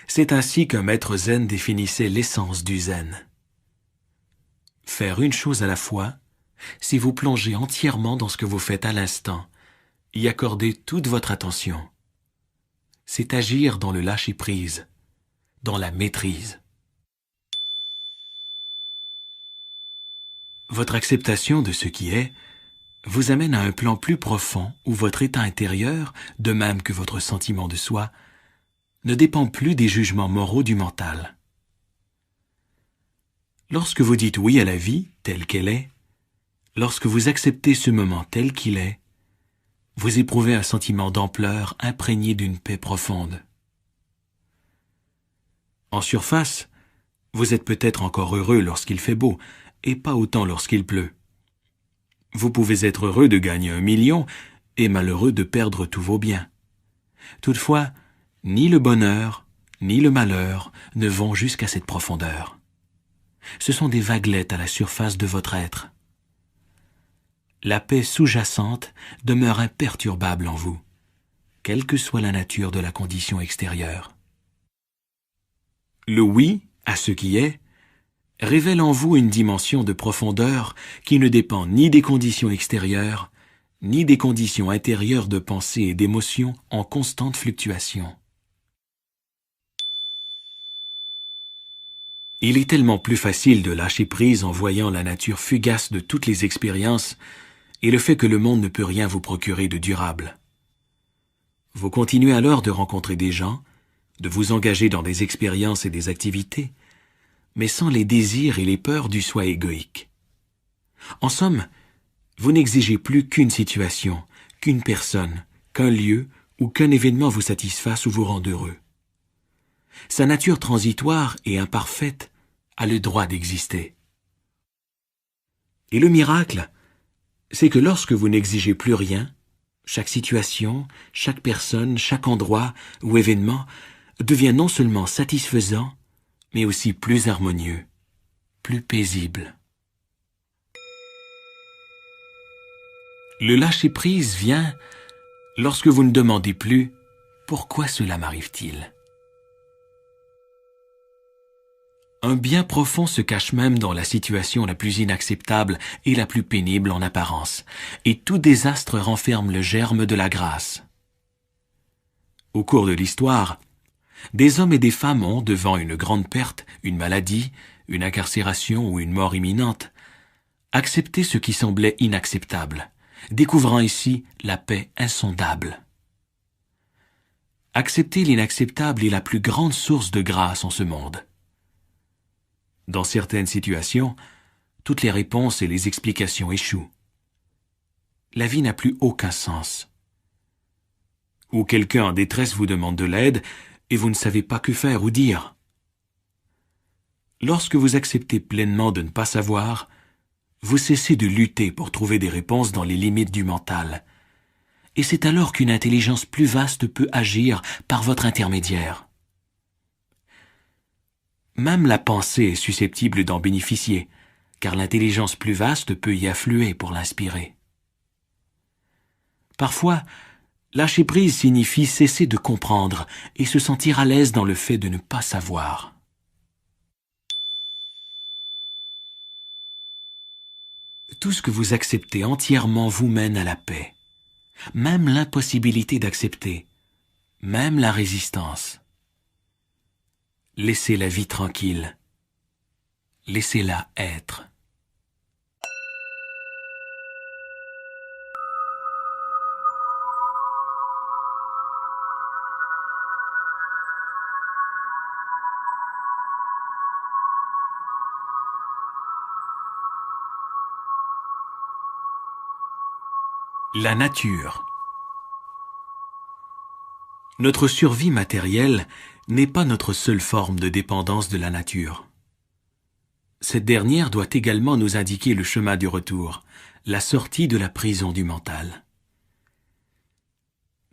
C'est ainsi qu'un maître zen définissait l'essence du zen. Faire une chose à la fois, c'est vous plonger entièrement dans ce que vous faites à l'instant, y accorder toute votre attention. C'est agir dans le lâcher-prise, dans la maîtrise. Votre acceptation de ce qui est vous amène à un plan plus profond où votre état intérieur, de même que votre sentiment de soi, ne dépend plus des jugements moraux du mental. Lorsque vous dites oui à la vie telle qu'elle est, lorsque vous acceptez ce moment tel qu'il est, vous éprouvez un sentiment d'ampleur imprégné d'une paix profonde. En surface, vous êtes peut-être encore heureux lorsqu'il fait beau, et pas autant lorsqu'il pleut. Vous pouvez être heureux de gagner 1 million et malheureux de perdre tous vos biens. Toutefois, ni le bonheur, ni le malheur ne vont jusqu'à cette profondeur. Ce sont des vaguelettes à la surface de votre être. La paix sous-jacente demeure imperturbable en vous, quelle que soit la nature de la condition extérieure. Le oui à ce qui est révèle en vous une dimension de profondeur qui ne dépend ni des conditions extérieures, ni des conditions intérieures de pensée et d'émotion en constante fluctuation. Il est tellement plus facile de lâcher prise en voyant la nature fugace de toutes les expériences et le fait que le monde ne peut rien vous procurer de durable. Vous continuez alors de rencontrer des gens, de vous engager dans des expériences et des activités, mais sans les désirs et les peurs du soi égoïque. En somme, vous n'exigez plus qu'une situation, qu'une personne, qu'un lieu ou qu'un événement vous satisfasse ou vous rende heureux. Sa nature transitoire et imparfaite a le droit d'exister. Et le miracle, c'est que lorsque vous n'exigez plus rien, chaque situation, chaque personne, chaque endroit ou événement devient non seulement satisfaisant, mais aussi plus harmonieux, plus paisible. Le lâcher-prise vient lorsque vous ne demandez plus « Pourquoi cela m'arrive-t-il » Un bien profond se cache même dans la situation la plus inacceptable et la plus pénible en apparence, et tout désastre renferme le germe de la grâce. Au cours de l'histoire, des hommes et des femmes ont, devant une grande perte, une maladie, une incarcération ou une mort imminente, accepté ce qui semblait inacceptable, découvrant ici la paix insondable. Accepter l'inacceptable est la plus grande source de grâce en ce monde. Dans certaines situations, toutes les réponses et les explications échouent. La vie n'a plus aucun sens. Ou quelqu'un en détresse vous demande de l'aide et vous ne savez pas que faire ou dire. Lorsque vous acceptez pleinement de ne pas savoir, vous cessez de lutter pour trouver des réponses dans les limites du mental. Et c'est alors qu'une intelligence plus vaste peut agir par votre intermédiaire. Même la pensée est susceptible d'en bénéficier, car l'intelligence plus vaste peut y affluer pour l'inspirer. Parfois, lâcher prise signifie cesser de comprendre et se sentir à l'aise dans le fait de ne pas savoir. Tout ce que vous acceptez entièrement vous mène à la paix. Même l'impossibilité d'accepter, même la résistance. Laissez la vie tranquille. Laissez-la être. La nature. Notre survie matérielle n'est pas notre seule forme de dépendance de la nature. Cette dernière doit également nous indiquer le chemin du retour, la sortie de la prison du mental.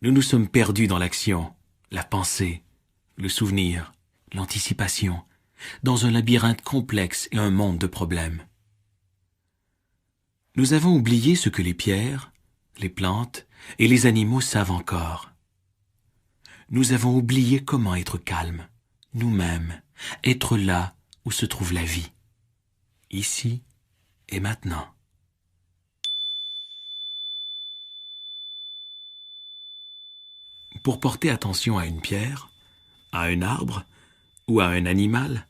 Nous nous sommes perdus dans l'action, la pensée, le souvenir, l'anticipation, dans un labyrinthe complexe et un monde de problèmes. Nous avons oublié ce que les pierres, les plantes et les animaux savent encore. Nous avons oublié comment être calmes, nous-mêmes, être là où se trouve la vie, ici et maintenant. Pour porter attention à une pierre, à un arbre ou à un animal,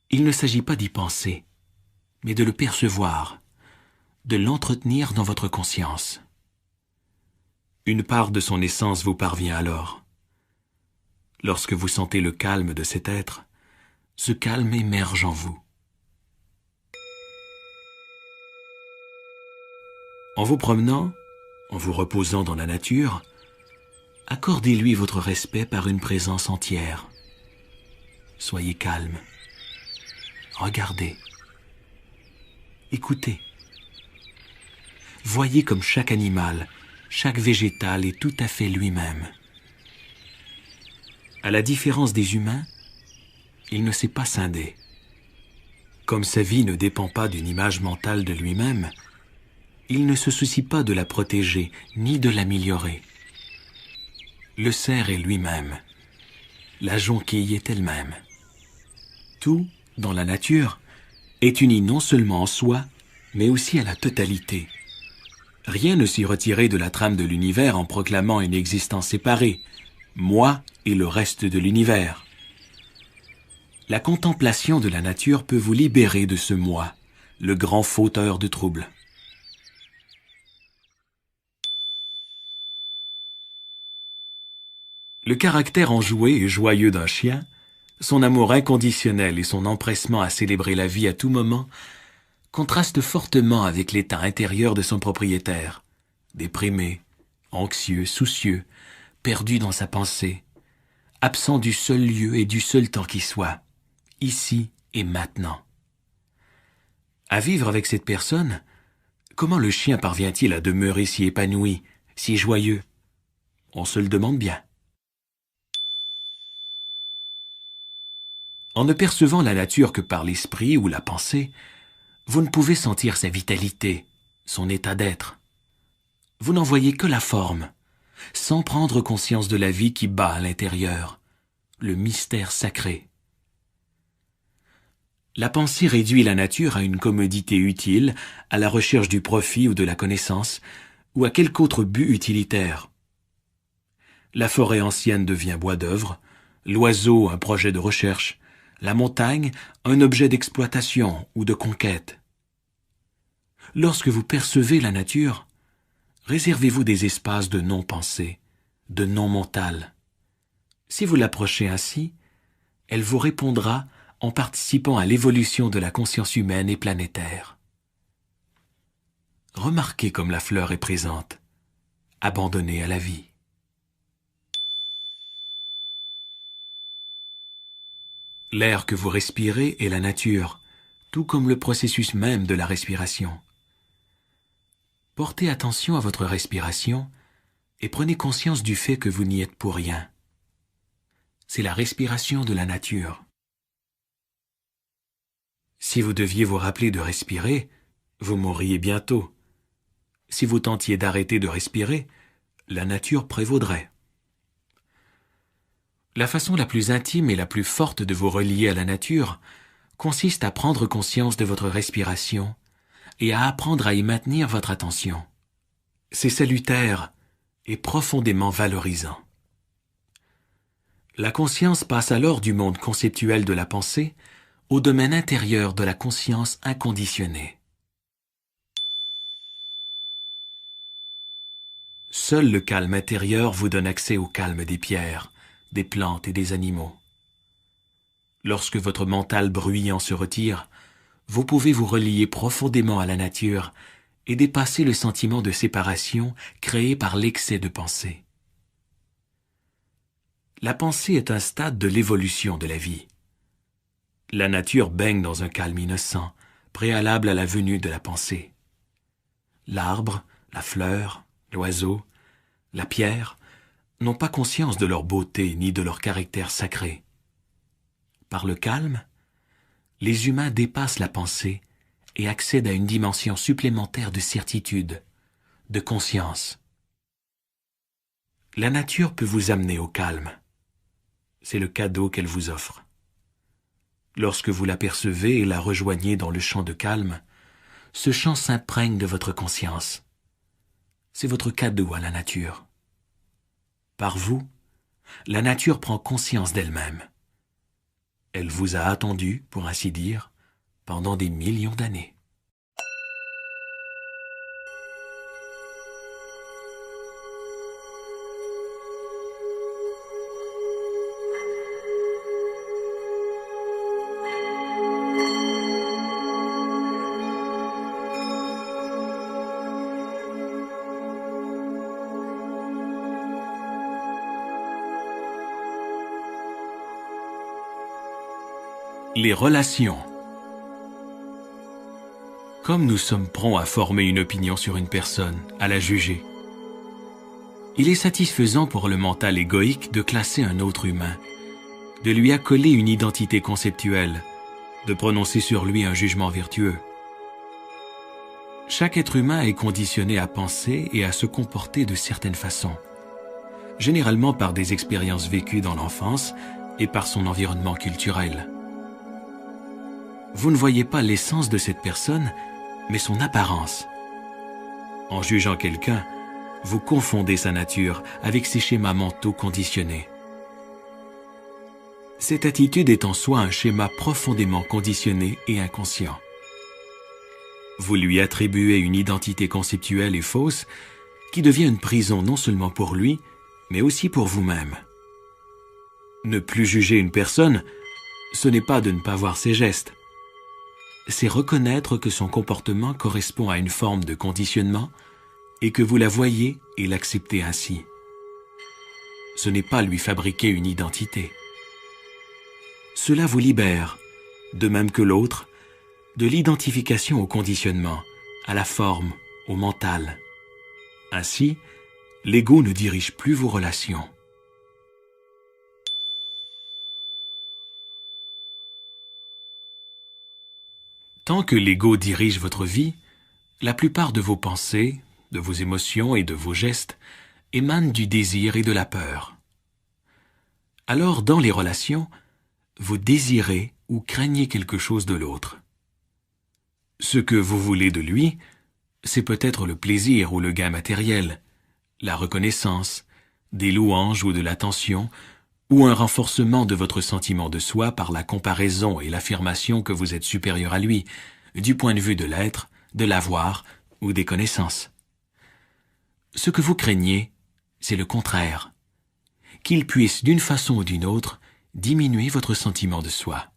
il ne s'agit pas d'y penser, mais de le percevoir, de l'entretenir dans votre conscience. Une part de son essence vous parvient alors. Lorsque vous sentez le calme de cet être, ce calme émerge en vous. En vous promenant, en vous reposant dans la nature, accordez-lui votre respect par une présence entière. Soyez calme. Regardez. Écoutez. Voyez comme chaque animal, chaque végétal est tout à fait lui-même. À la différence des humains, il ne s'est pas scindé. Comme sa vie ne dépend pas d'une image mentale de lui-même, il ne se soucie pas de la protéger ni de l'améliorer. Le cerf est lui-même. La jonquille est elle-même. Tout, dans la nature, est uni non seulement en soi, mais aussi à la totalité. Rien ne s'y retirait de la trame de l'univers en proclamant une existence séparée, moi et le reste de l'univers. La contemplation de la nature peut vous libérer de ce moi, le grand fauteur de troubles. Le caractère enjoué et joyeux d'un chien, son amour inconditionnel et son empressement à célébrer la vie à tout moment contrastent fortement avec l'état intérieur de son propriétaire, déprimé, anxieux, soucieux, perdu dans sa pensée, absent du seul lieu et du seul temps qui soit, ici et maintenant. À vivre avec cette personne, comment le chien parvient-il à demeurer si épanoui, si joyeux? On se le demande bien. En ne percevant la nature que par l'esprit ou la pensée, vous ne pouvez sentir sa vitalité, son état d'être. Vous n'en voyez que la forme, sans prendre conscience de la vie qui bat à l'intérieur, le mystère sacré. La pensée réduit la nature à une commodité utile, à la recherche du profit ou de la connaissance, ou à quelque autre but utilitaire. La forêt ancienne devient bois d'œuvre, l'oiseau un projet de recherche, la montagne un objet d'exploitation ou de conquête. Lorsque vous percevez la nature, réservez-vous des espaces de non-pensée, de non-mental. Si vous l'approchez ainsi, elle vous répondra en participant à l'évolution de la conscience humaine et planétaire. Remarquez comme la fleur est présente, abandonnée à la vie. L'air que vous respirez est la nature, tout comme le processus même de la respiration. Portez attention à votre respiration et prenez conscience du fait que vous n'y êtes pour rien. C'est la respiration de la nature. Si vous deviez vous rappeler de respirer, vous mourriez bientôt. Si vous tentiez d'arrêter de respirer, la nature prévaudrait. La façon la plus intime et la plus forte de vous relier à la nature consiste à prendre conscience de votre respiration et à apprendre à y maintenir votre attention. C'est salutaire et profondément valorisant. La conscience passe alors du monde conceptuel de la pensée au domaine intérieur de la conscience inconditionnée. Seul le calme intérieur vous donne accès au calme des pierres, des plantes et des animaux. Lorsque votre mental bruyant se retire, vous pouvez vous relier profondément à la nature et dépasser le sentiment de séparation créé par l'excès de pensée. La pensée est un stade de l'évolution de la vie. La nature baigne dans un calme innocent, préalable à la venue de la pensée. L'arbre, la fleur, l'oiseau, la pierre n'ont pas conscience de leur beauté ni de leur caractère sacré. Par le calme, les humains dépassent la pensée et accèdent à une dimension supplémentaire de certitude, de conscience. La nature peut vous amener au calme. C'est le cadeau qu'elle vous offre. Lorsque vous l'apercevez et la rejoignez dans le champ de calme, ce champ s'imprègne de votre conscience. C'est votre cadeau à la nature. Par vous, la nature prend conscience d'elle-même. Elle vous a attendu, pour ainsi dire, pendant des millions d'années. Les relations. Comme nous sommes prompts à former une opinion sur une personne, à la juger, il est satisfaisant pour le mental égoïque de classer un autre humain, de lui accoler une identité conceptuelle, de prononcer sur lui un jugement vertueux. Chaque être humain est conditionné à penser et à se comporter de certaines façons, généralement par des expériences vécues dans l'enfance et par son environnement culturel. Vous ne voyez pas l'essence de cette personne, mais son apparence. En jugeant quelqu'un, vous confondez sa nature avec ses schémas mentaux conditionnés. Cette attitude est en soi un schéma profondément conditionné et inconscient. Vous lui attribuez une identité conceptuelle et fausse qui devient une prison non seulement pour lui, mais aussi pour vous-même. Ne plus juger une personne, ce n'est pas de ne pas voir ses gestes. C'est reconnaître que son comportement correspond à une forme de conditionnement et que vous la voyez et l'acceptez ainsi. Ce n'est pas lui fabriquer une identité. Cela vous libère, de même que l'autre, de l'identification au conditionnement, à la forme, au mental. Ainsi, l'ego ne dirige plus vos relations. Tant que l'ego dirige votre vie, la plupart de vos pensées, de vos émotions et de vos gestes émanent du désir et de la peur. Alors, dans les relations, vous désirez ou craignez quelque chose de l'autre. Ce que vous voulez de lui, c'est peut-être le plaisir ou le gain matériel, la reconnaissance, des louanges ou de l'attention, ou un renforcement de votre sentiment de soi par la comparaison et l'affirmation que vous êtes supérieur à lui, du point de vue de l'être, de l'avoir ou des connaissances. Ce que vous craignez, c'est le contraire, qu'il puisse d'une façon ou d'une autre diminuer votre sentiment de soi.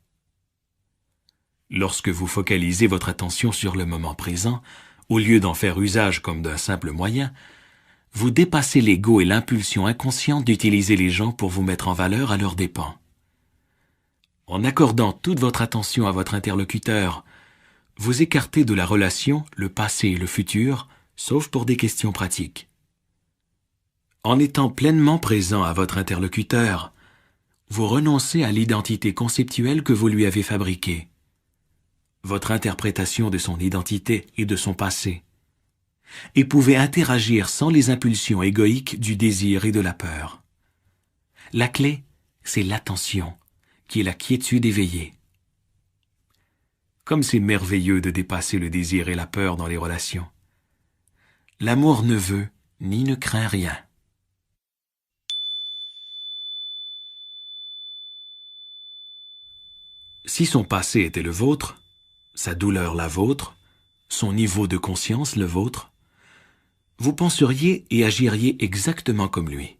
Lorsque vous focalisez votre attention sur le moment présent, au lieu d'en faire usage comme d'un simple moyen, vous dépassez l'ego et l'impulsion inconsciente d'utiliser les gens pour vous mettre en valeur à leurs dépens. En accordant toute votre attention à votre interlocuteur, vous écartez de la relation le passé et le futur, sauf pour des questions pratiques. En étant pleinement présent à votre interlocuteur, vous renoncez à l'identité conceptuelle que vous lui avez fabriquée, votre interprétation de son identité et de son passé, et pouvez interagir sans les impulsions égoïques du désir et de la peur. La clé, c'est l'attention, qui est la quiétude éveillée. Comme c'est merveilleux de dépasser le désir et la peur dans les relations. L'amour ne veut ni ne craint rien. Si son passé était le vôtre, sa douleur la vôtre, son niveau de conscience le vôtre, vous penseriez et agiriez exactement comme lui.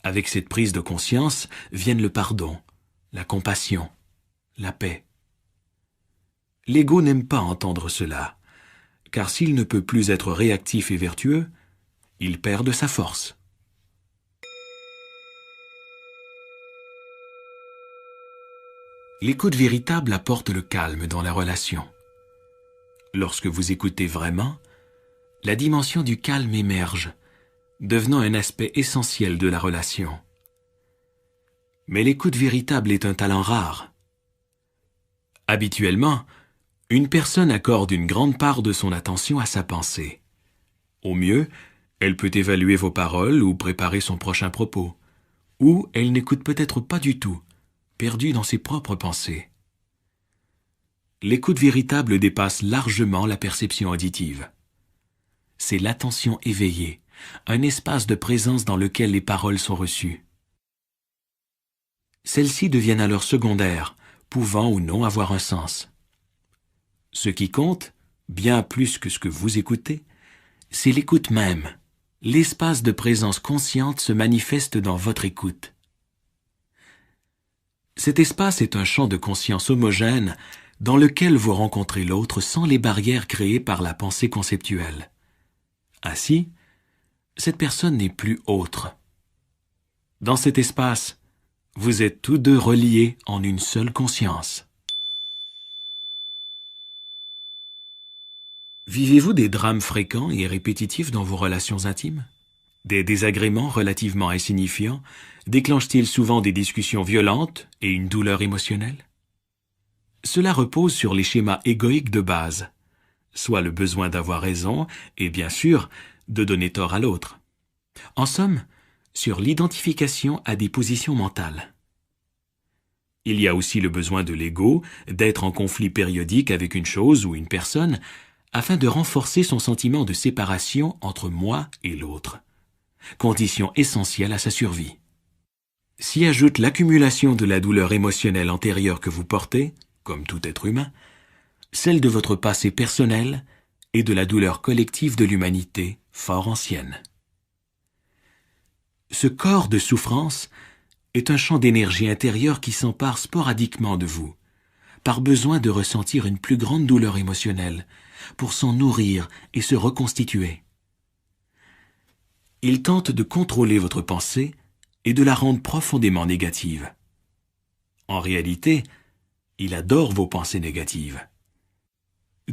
Avec cette prise de conscience viennent le pardon, la compassion, la paix. L'ego n'aime pas entendre cela, car s'il ne peut plus être réactif et vertueux, il perd de sa force. L'écoute véritable apporte le calme dans la relation. Lorsque vous écoutez vraiment, la dimension du calme émerge, devenant un aspect essentiel de la relation. Mais l'écoute véritable est un talent rare. Habituellement, une personne accorde une grande part de son attention à sa pensée. Au mieux, elle peut évaluer vos paroles ou préparer son prochain propos, ou elle n'écoute peut-être pas du tout, perdue dans ses propres pensées. L'écoute véritable dépasse largement la perception auditive. C'est l'attention éveillée, un espace de présence dans lequel les paroles sont reçues. Celles-ci deviennent alors secondaires, pouvant ou non avoir un sens. Ce qui compte, bien plus que ce que vous écoutez, c'est l'écoute même. L'espace de présence consciente se manifeste dans votre écoute. Cet espace est un champ de conscience homogène dans lequel vous rencontrez l'autre sans les barrières créées par la pensée conceptuelle. Ainsi, cette personne n'est plus autre. Dans cet espace, vous êtes tous deux reliés en une seule conscience. Vivez-vous des drames fréquents et répétitifs dans vos relations intimes? Des désagréments relativement insignifiants déclenchent-ils souvent des discussions violentes et une douleur émotionnelle? Cela repose sur les schémas égoïques de base, soit le besoin d'avoir raison et bien sûr de donner tort à l'autre. En somme, sur l'identification à des positions mentales. Il y a aussi le besoin de l'ego d'être en conflit périodique avec une chose ou une personne afin de renforcer son sentiment de séparation entre moi et l'autre, condition essentielle à sa survie. S'y ajoute l'accumulation de la douleur émotionnelle antérieure que vous portez, comme tout être humain, celle de votre passé personnel et de la douleur collective de l'humanité fort ancienne. Ce corps de souffrance est un champ d'énergie intérieure qui s'empare sporadiquement de vous, par besoin de ressentir une plus grande douleur émotionnelle, pour s'en nourrir et se reconstituer. Il tente de contrôler votre pensée et de la rendre profondément négative. En réalité, il adore vos pensées négatives.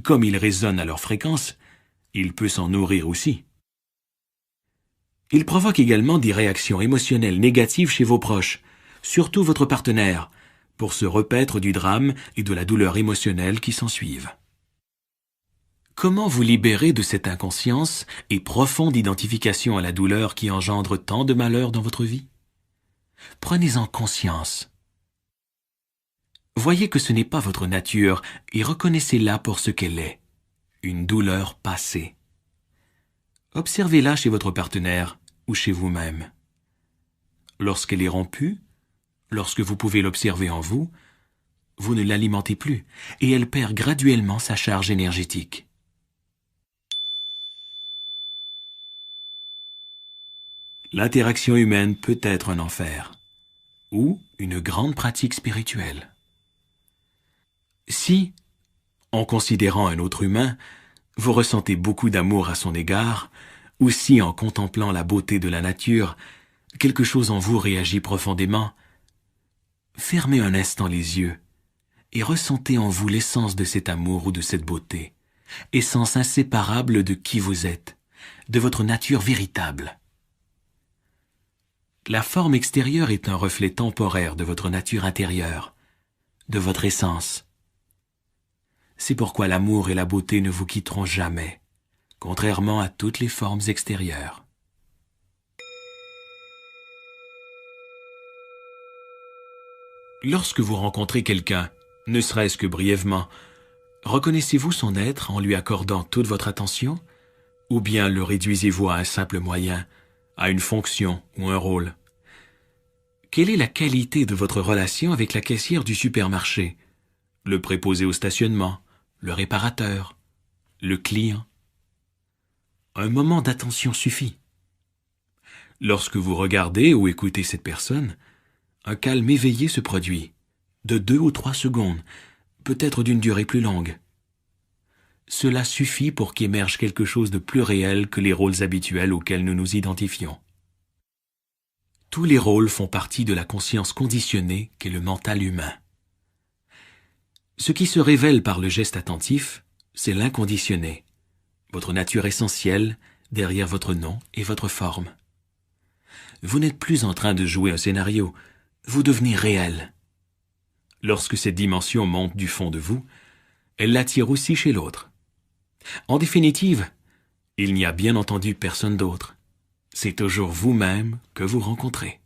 Comme il résonne à leur fréquence, il peut s'en nourrir aussi. Il provoque également des réactions émotionnelles négatives chez vos proches, surtout votre partenaire, pour se repaître du drame et de la douleur émotionnelle qui s'ensuivent. Comment vous libérer de cette inconscience et profonde identification à la douleur qui engendre tant de malheur dans votre vie? Prenez-en conscience. Voyez que ce n'est pas votre nature et reconnaissez-la pour ce qu'elle est, une douleur passée. Observez-la chez votre partenaire ou chez vous-même. Lorsqu'elle est rompue, lorsque vous pouvez l'observer en vous, vous ne l'alimentez plus et elle perd graduellement sa charge énergétique. L'interaction humaine peut être un enfer ou une grande pratique spirituelle. Si, en considérant un autre humain, vous ressentez beaucoup d'amour à son égard, ou si, en contemplant la beauté de la nature, quelque chose en vous réagit profondément, fermez un instant les yeux et ressentez en vous l'essence de cet amour ou de cette beauté, essence inséparable de qui vous êtes, de votre nature véritable. La forme extérieure est un reflet temporaire de votre nature intérieure, de votre essence. C'est pourquoi l'amour et la beauté ne vous quitteront jamais, contrairement à toutes les formes extérieures. Lorsque vous rencontrez quelqu'un, ne serait-ce que brièvement, reconnaissez-vous son être en lui accordant toute votre attention, ou bien le réduisez-vous à un simple moyen, à une fonction ou un rôle? Quelle est la qualité de votre relation avec la caissière du supermarché, le préposé au stationnement, le réparateur, le client? Un moment d'attention suffit. Lorsque vous regardez ou écoutez cette personne, un calme éveillé se produit, de 2 ou 3 secondes, peut-être d'une durée plus longue. Cela suffit pour qu'émerge quelque chose de plus réel que les rôles habituels auxquels nous nous identifions. Tous les rôles font partie de la conscience conditionnée qu'est le mental humain. Ce qui se révèle par le geste attentif, c'est l'inconditionné, votre nature essentielle derrière votre nom et votre forme. Vous n'êtes plus en train de jouer un scénario, vous devenez réel. Lorsque cette dimension monte du fond de vous, elle l'attire aussi chez l'autre. En définitive, il n'y a bien entendu personne d'autre. C'est toujours vous-même que vous rencontrez.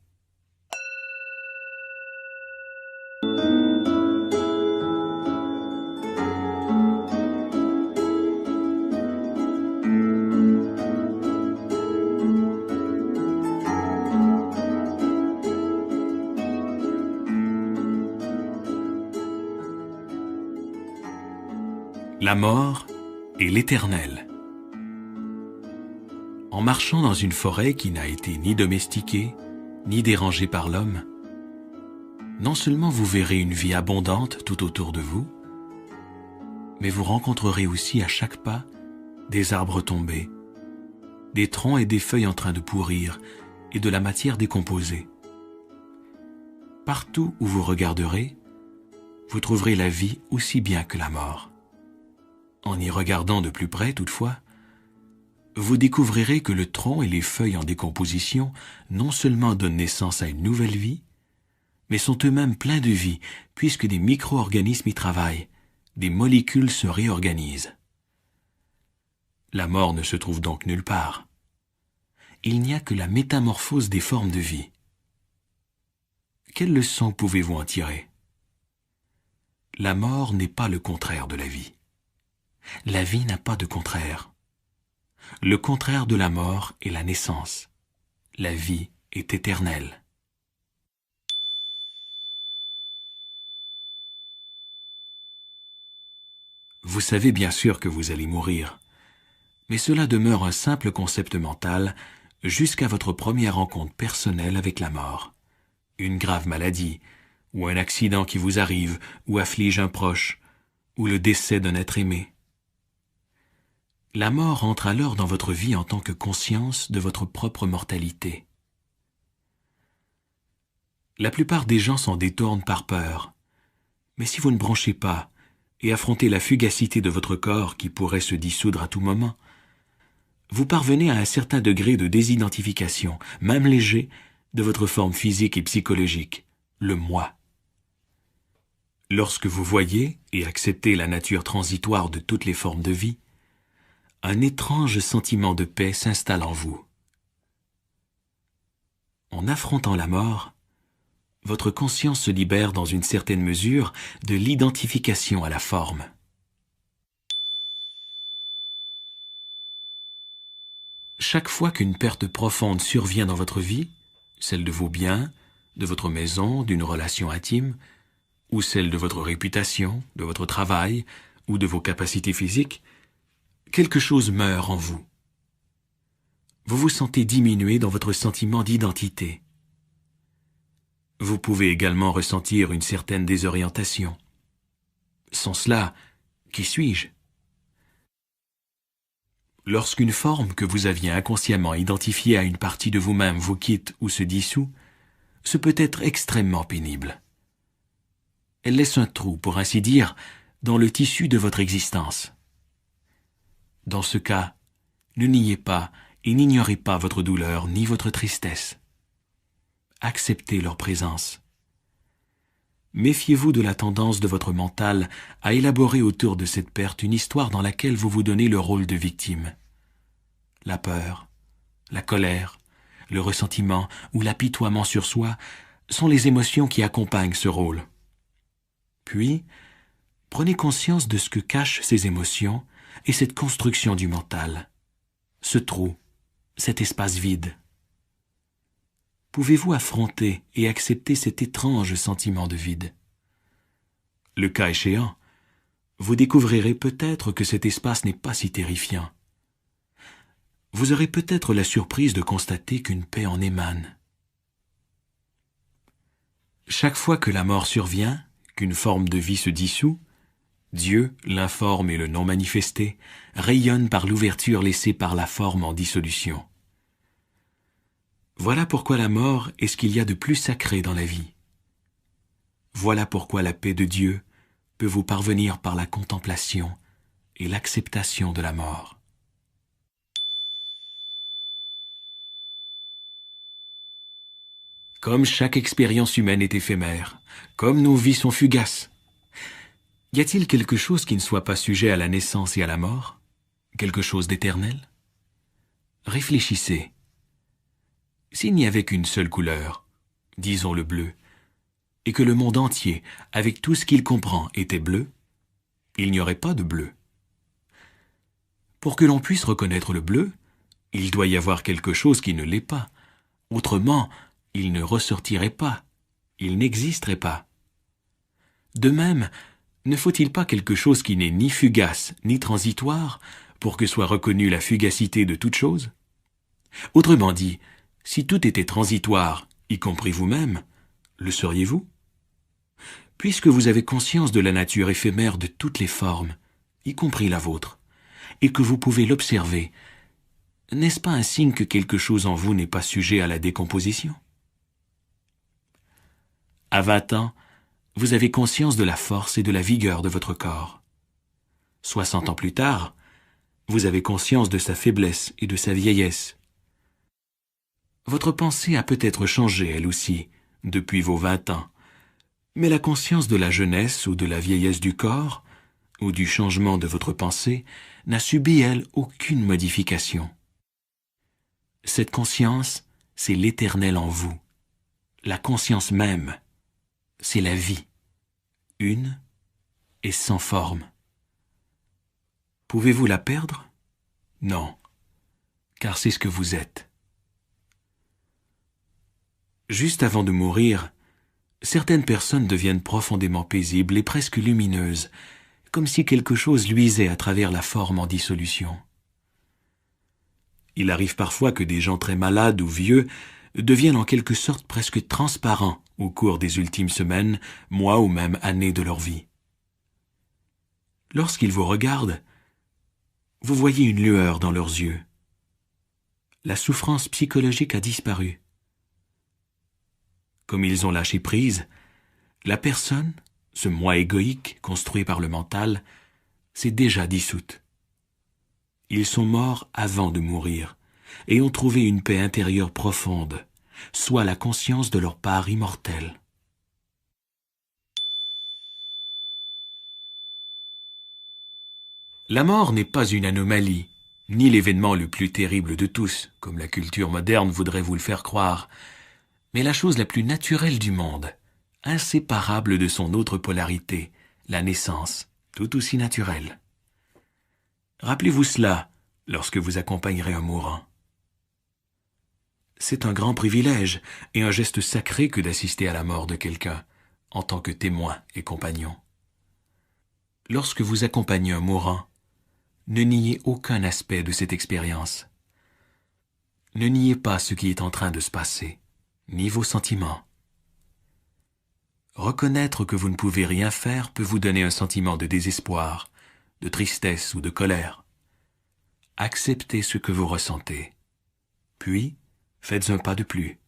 La mort et l'éternel. En marchant dans une forêt qui n'a été ni domestiquée, ni dérangée par l'homme, non seulement vous verrez une vie abondante tout autour de vous, mais vous rencontrerez aussi à chaque pas des arbres tombés, des troncs et des feuilles en train de pourrir et de la matière décomposée. Partout où vous regarderez, vous trouverez la vie aussi bien que la mort. En y regardant de plus près, toutefois, vous découvrirez que le tronc et les feuilles en décomposition non seulement donnent naissance à une nouvelle vie, mais sont eux-mêmes pleins de vie, puisque des micro-organismes y travaillent, des molécules se réorganisent. La mort ne se trouve donc nulle part. Il n'y a que la métamorphose des formes de vie. Quelle leçon pouvez-vous en tirer? La mort n'est pas le contraire de la vie. La vie n'a pas de contraire. Le contraire de la mort est la naissance. La vie est éternelle. Vous savez bien sûr que vous allez mourir, mais cela demeure un simple concept mental jusqu'à votre première rencontre personnelle avec la mort. Une grave maladie, ou un accident qui vous arrive ou afflige un proche, ou le décès d'un être aimé. La mort entre alors dans votre vie en tant que conscience de votre propre mortalité. La plupart des gens s'en détournent par peur, mais si vous ne branchez pas et affrontez la fugacité de votre corps qui pourrait se dissoudre à tout moment, vous parvenez à un certain degré de désidentification, même léger, de votre forme physique et psychologique, le moi. Lorsque vous voyez et acceptez la nature transitoire de toutes les formes de vie, un étrange sentiment de paix s'installe en vous. En affrontant la mort, votre conscience se libère dans une certaine mesure de l'identification à la forme. Chaque fois qu'une perte profonde survient dans votre vie, celle de vos biens, de votre maison, d'une relation intime, ou celle de votre réputation, de votre travail, ou de vos capacités physiques, quelque chose meurt en vous. Vous vous sentez diminué dans votre sentiment d'identité. Vous pouvez également ressentir une certaine désorientation. Sans cela, qui suis-je? Lorsqu'une forme que vous aviez inconsciemment identifiée à une partie de vous-même vous quitte ou se dissout, ce peut être extrêmement pénible. Elle laisse un trou, pour ainsi dire, dans le tissu de votre existence. Dans ce cas, ne niez pas et n'ignorez pas votre douleur ni votre tristesse. Acceptez leur présence. Méfiez-vous de la tendance de votre mental à élaborer autour de cette perte une histoire dans laquelle vous vous donnez le rôle de victime. La peur, la colère, le ressentiment ou l'apitoiement sur soi sont les émotions qui accompagnent ce rôle. Puis, prenez conscience de ce que cachent ces émotions et cette construction du mental, ce trou, cet espace vide. Pouvez-vous affronter et accepter cet étrange sentiment de vide? Le cas échéant, vous découvrirez peut-être que cet espace n'est pas si terrifiant. Vous aurez peut-être la surprise de constater qu'une paix en émane. Chaque fois que la mort survient, qu'une forme de vie se dissout, Dieu, l'informe et le non manifesté, rayonnent par l'ouverture laissée par la forme en dissolution. Voilà pourquoi la mort est ce qu'il y a de plus sacré dans la vie. Voilà pourquoi la paix de Dieu peut vous parvenir par la contemplation et l'acceptation de la mort. Comme chaque expérience humaine est éphémère, comme nos vies sont fugaces, y a-t-il quelque chose qui ne soit pas sujet à la naissance et à la mort? Quelque chose d'éternel? Réfléchissez. S'il n'y avait qu'une seule couleur, disons le bleu, et que le monde entier, avec tout ce qu'il comprend, était bleu, il n'y aurait pas de bleu. Pour que l'on puisse reconnaître le bleu, il doit y avoir quelque chose qui ne l'est pas. Autrement, il ne ressortirait pas, il n'existerait pas. De même, ne faut-il pas quelque chose qui n'est ni fugace ni transitoire pour que soit reconnue la fugacité de toute chose? Autrement dit, si tout était transitoire, y compris vous-même, le seriez-vous? Puisque vous avez conscience de la nature éphémère de toutes les formes, y compris la vôtre, et que vous pouvez l'observer, n'est-ce pas un signe que quelque chose en vous n'est pas sujet à la décomposition? À 20 ans, vous avez conscience de la force et de la vigueur de votre corps. 60 ans plus tard, vous avez conscience de sa faiblesse et de sa vieillesse. Votre pensée a peut-être changé, elle aussi, depuis vos 20 ans, mais la conscience de la jeunesse ou de la vieillesse du corps, ou du changement de votre pensée, n'a subi, elle, aucune modification. Cette conscience, c'est l'éternel en vous. La conscience même, c'est la vie, une et sans forme. Pouvez-vous la perdre? Non, car c'est ce que vous êtes. Juste avant de mourir, certaines personnes deviennent profondément paisibles et presque lumineuses, comme si quelque chose luisait à travers la forme en dissolution. Il arrive parfois que des gens très malades ou vieux deviennent en quelque sorte presque transparents au cours des ultimes semaines, mois ou même années de leur vie. Lorsqu'ils vous regardent, vous voyez une lueur dans leurs yeux. La souffrance psychologique a disparu. Comme ils ont lâché prise, la personne, ce moi égoïque construit par le mental, s'est déjà dissoute. Ils sont morts avant de mourir et ont trouvé une paix intérieure profonde, soit la conscience de leur part immortelle. La mort n'est pas une anomalie, ni l'événement le plus terrible de tous, comme la culture moderne voudrait vous le faire croire, mais la chose la plus naturelle du monde, inséparable de son autre polarité, la naissance, tout aussi naturelle. Rappelez-vous cela lorsque vous accompagnerez un mourant. C'est un grand privilège et un geste sacré que d'assister à la mort de quelqu'un, en tant que témoin et compagnon. Lorsque vous accompagnez un mourant, ne niez aucun aspect de cette expérience. Ne niez pas ce qui est en train de se passer, ni vos sentiments. Reconnaître que vous ne pouvez rien faire peut vous donner un sentiment de désespoir, de tristesse ou de colère. Acceptez ce que vous ressentez. Puis, faites un pas de plus.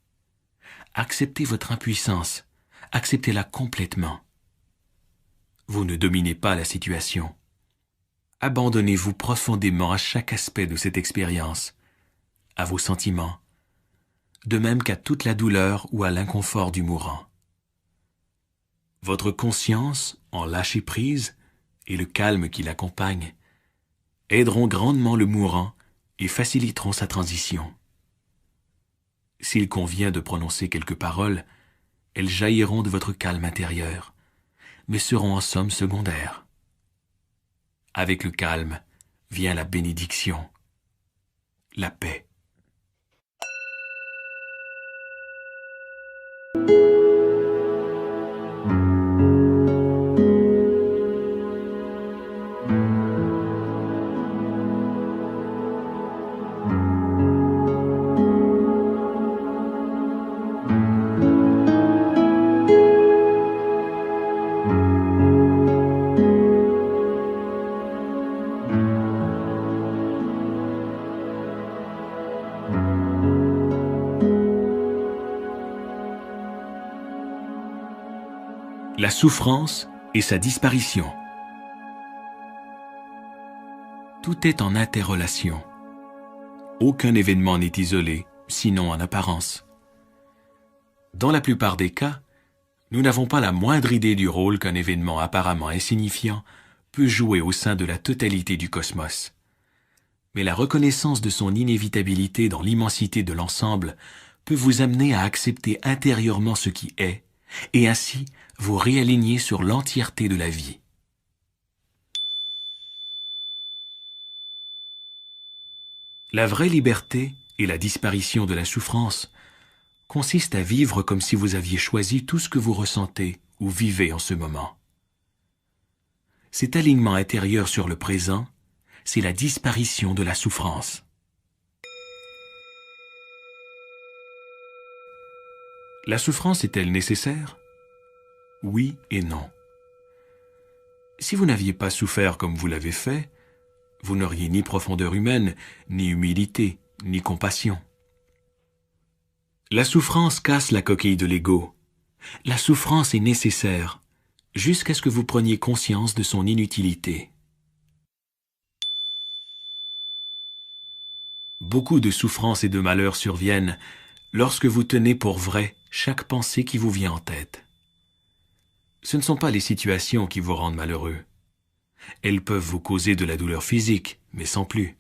Acceptez votre impuissance. Acceptez-la complètement. Vous ne dominez pas la situation. Abandonnez-vous profondément à chaque aspect de cette expérience, à vos sentiments, de même qu'à toute la douleur ou à l'inconfort du mourant. Votre conscience, en lâcher prise, et le calme qui l'accompagne, aideront grandement le mourant et faciliteront sa transition. S'il convient de prononcer quelques paroles, elles jailliront de votre calme intérieur, mais seront en somme secondaires. Avec le calme vient la bénédiction, la paix. La souffrance et sa disparition. Tout est en interrelation. Aucun événement n'est isolé, sinon en apparence. Dans la plupart des cas, nous n'avons pas la moindre idée du rôle qu'un événement apparemment insignifiant peut jouer au sein de la totalité du cosmos. Mais la reconnaissance de son inévitabilité dans l'immensité de l'ensemble peut vous amener à accepter intérieurement ce qui est, et ainsi vous réaligner sur l'entièreté de la vie. La vraie liberté et la disparition de la souffrance consiste à vivre comme si vous aviez choisi tout ce que vous ressentez ou vivez en ce moment. Cet alignement intérieur sur le présent, c'est la disparition de la souffrance. La souffrance est-elle nécessaire? Oui et non. Si vous n'aviez pas souffert comme vous l'avez fait, vous n'auriez ni profondeur humaine, ni humilité, ni compassion. La souffrance casse la coquille de l'ego. La souffrance est nécessaire, jusqu'à ce que vous preniez conscience de son inutilité. Beaucoup de souffrances et de malheurs surviennent lorsque vous tenez pour vrai chaque pensée qui vous vient en tête. Ce ne sont pas les situations qui vous rendent malheureux. Elles peuvent vous causer de la douleur physique, mais sans plus.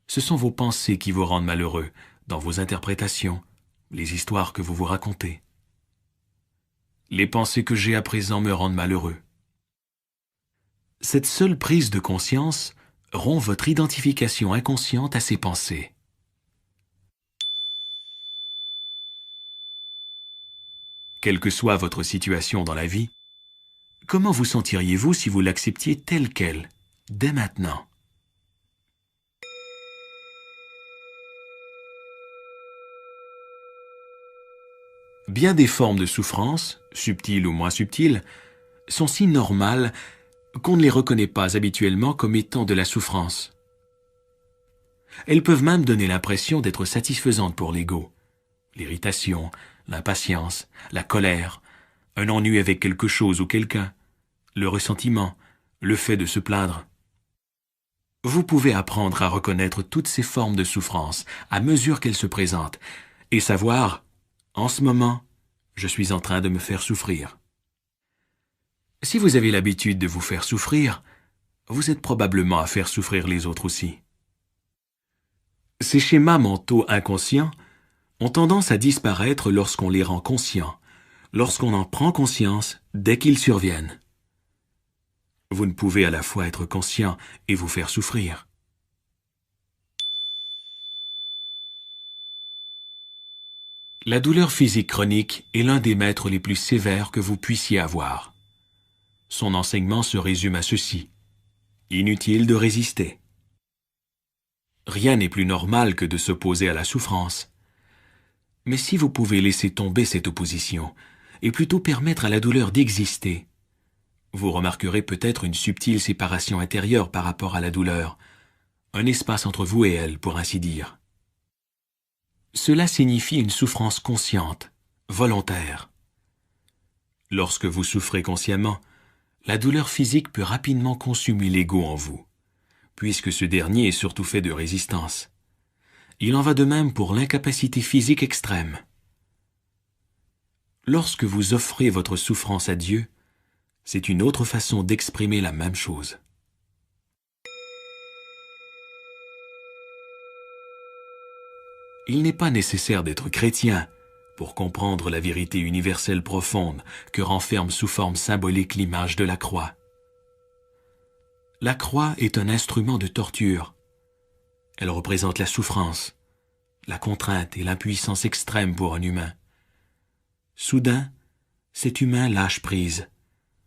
Ce sont vos pensées qui vous rendent malheureux, dans vos interprétations, les histoires que vous vous racontez. Les pensées que j'ai à présent me rendent malheureux. Cette seule prise de conscience rompt votre identification inconsciente à ces pensées. Quelle que soit votre situation dans la vie, comment vous sentiriez-vous si vous l'acceptiez telle qu'elle, dès maintenant? Bien des formes de souffrance, subtiles ou moins subtiles, sont si normales qu'on ne les reconnaît pas habituellement comme étant de la souffrance. Elles peuvent même donner l'impression d'être satisfaisantes pour l'ego. L'irritation, l'impatience, la colère, un ennui avec quelque chose ou quelqu'un, le ressentiment, le fait de se plaindre. Vous pouvez apprendre à reconnaître toutes ces formes de souffrance à mesure qu'elles se présentent et savoir, en ce moment, je suis en train de me faire souffrir. Si vous avez l'habitude de vous faire souffrir, vous êtes probablement à faire souffrir les autres aussi. Ces schémas mentaux inconscients ont tendance à disparaître lorsqu'on les rend conscients, lorsqu'on en prend conscience dès qu'ils surviennent. Vous ne pouvez à la fois être conscient et vous faire souffrir. La douleur physique chronique est l'un des maîtres les plus sévères que vous puissiez avoir. Son enseignement se résume à ceci. Inutile de résister. Rien n'est plus normal que de s'opposer à la souffrance. Mais si vous pouvez laisser tomber cette opposition et plutôt permettre à la douleur d'exister, vous remarquerez peut-être une subtile séparation intérieure par rapport à la douleur, un espace entre vous et elle, pour ainsi dire. Cela signifie une souffrance consciente, volontaire. Lorsque vous souffrez consciemment, la douleur physique peut rapidement consumer l'ego en vous, puisque ce dernier est surtout fait de résistance. Il en va de même pour l'incapacité physique extrême. Lorsque vous offrez votre souffrance à Dieu, c'est une autre façon d'exprimer la même chose. Il n'est pas nécessaire d'être chrétien pour comprendre la vérité universelle profonde que renferme sous forme symbolique l'image de la croix. La croix est un instrument de torture. Elle représente la souffrance, la contrainte et l'impuissance extrême pour un humain. Soudain, cet humain lâche prise,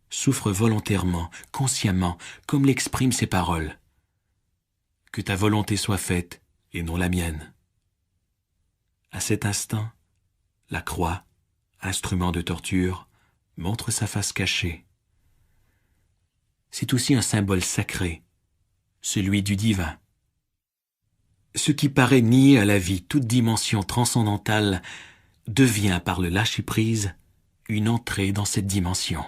souffre volontairement, consciemment, comme l'expriment ses paroles. Que ta volonté soit faite et non la mienne. À cet instant, la croix, instrument de torture, montre sa face cachée. C'est aussi un symbole sacré, celui du divin. Ce qui paraît nier à la vie toute dimension transcendantale devient par le lâcher-prise une entrée dans cette dimension.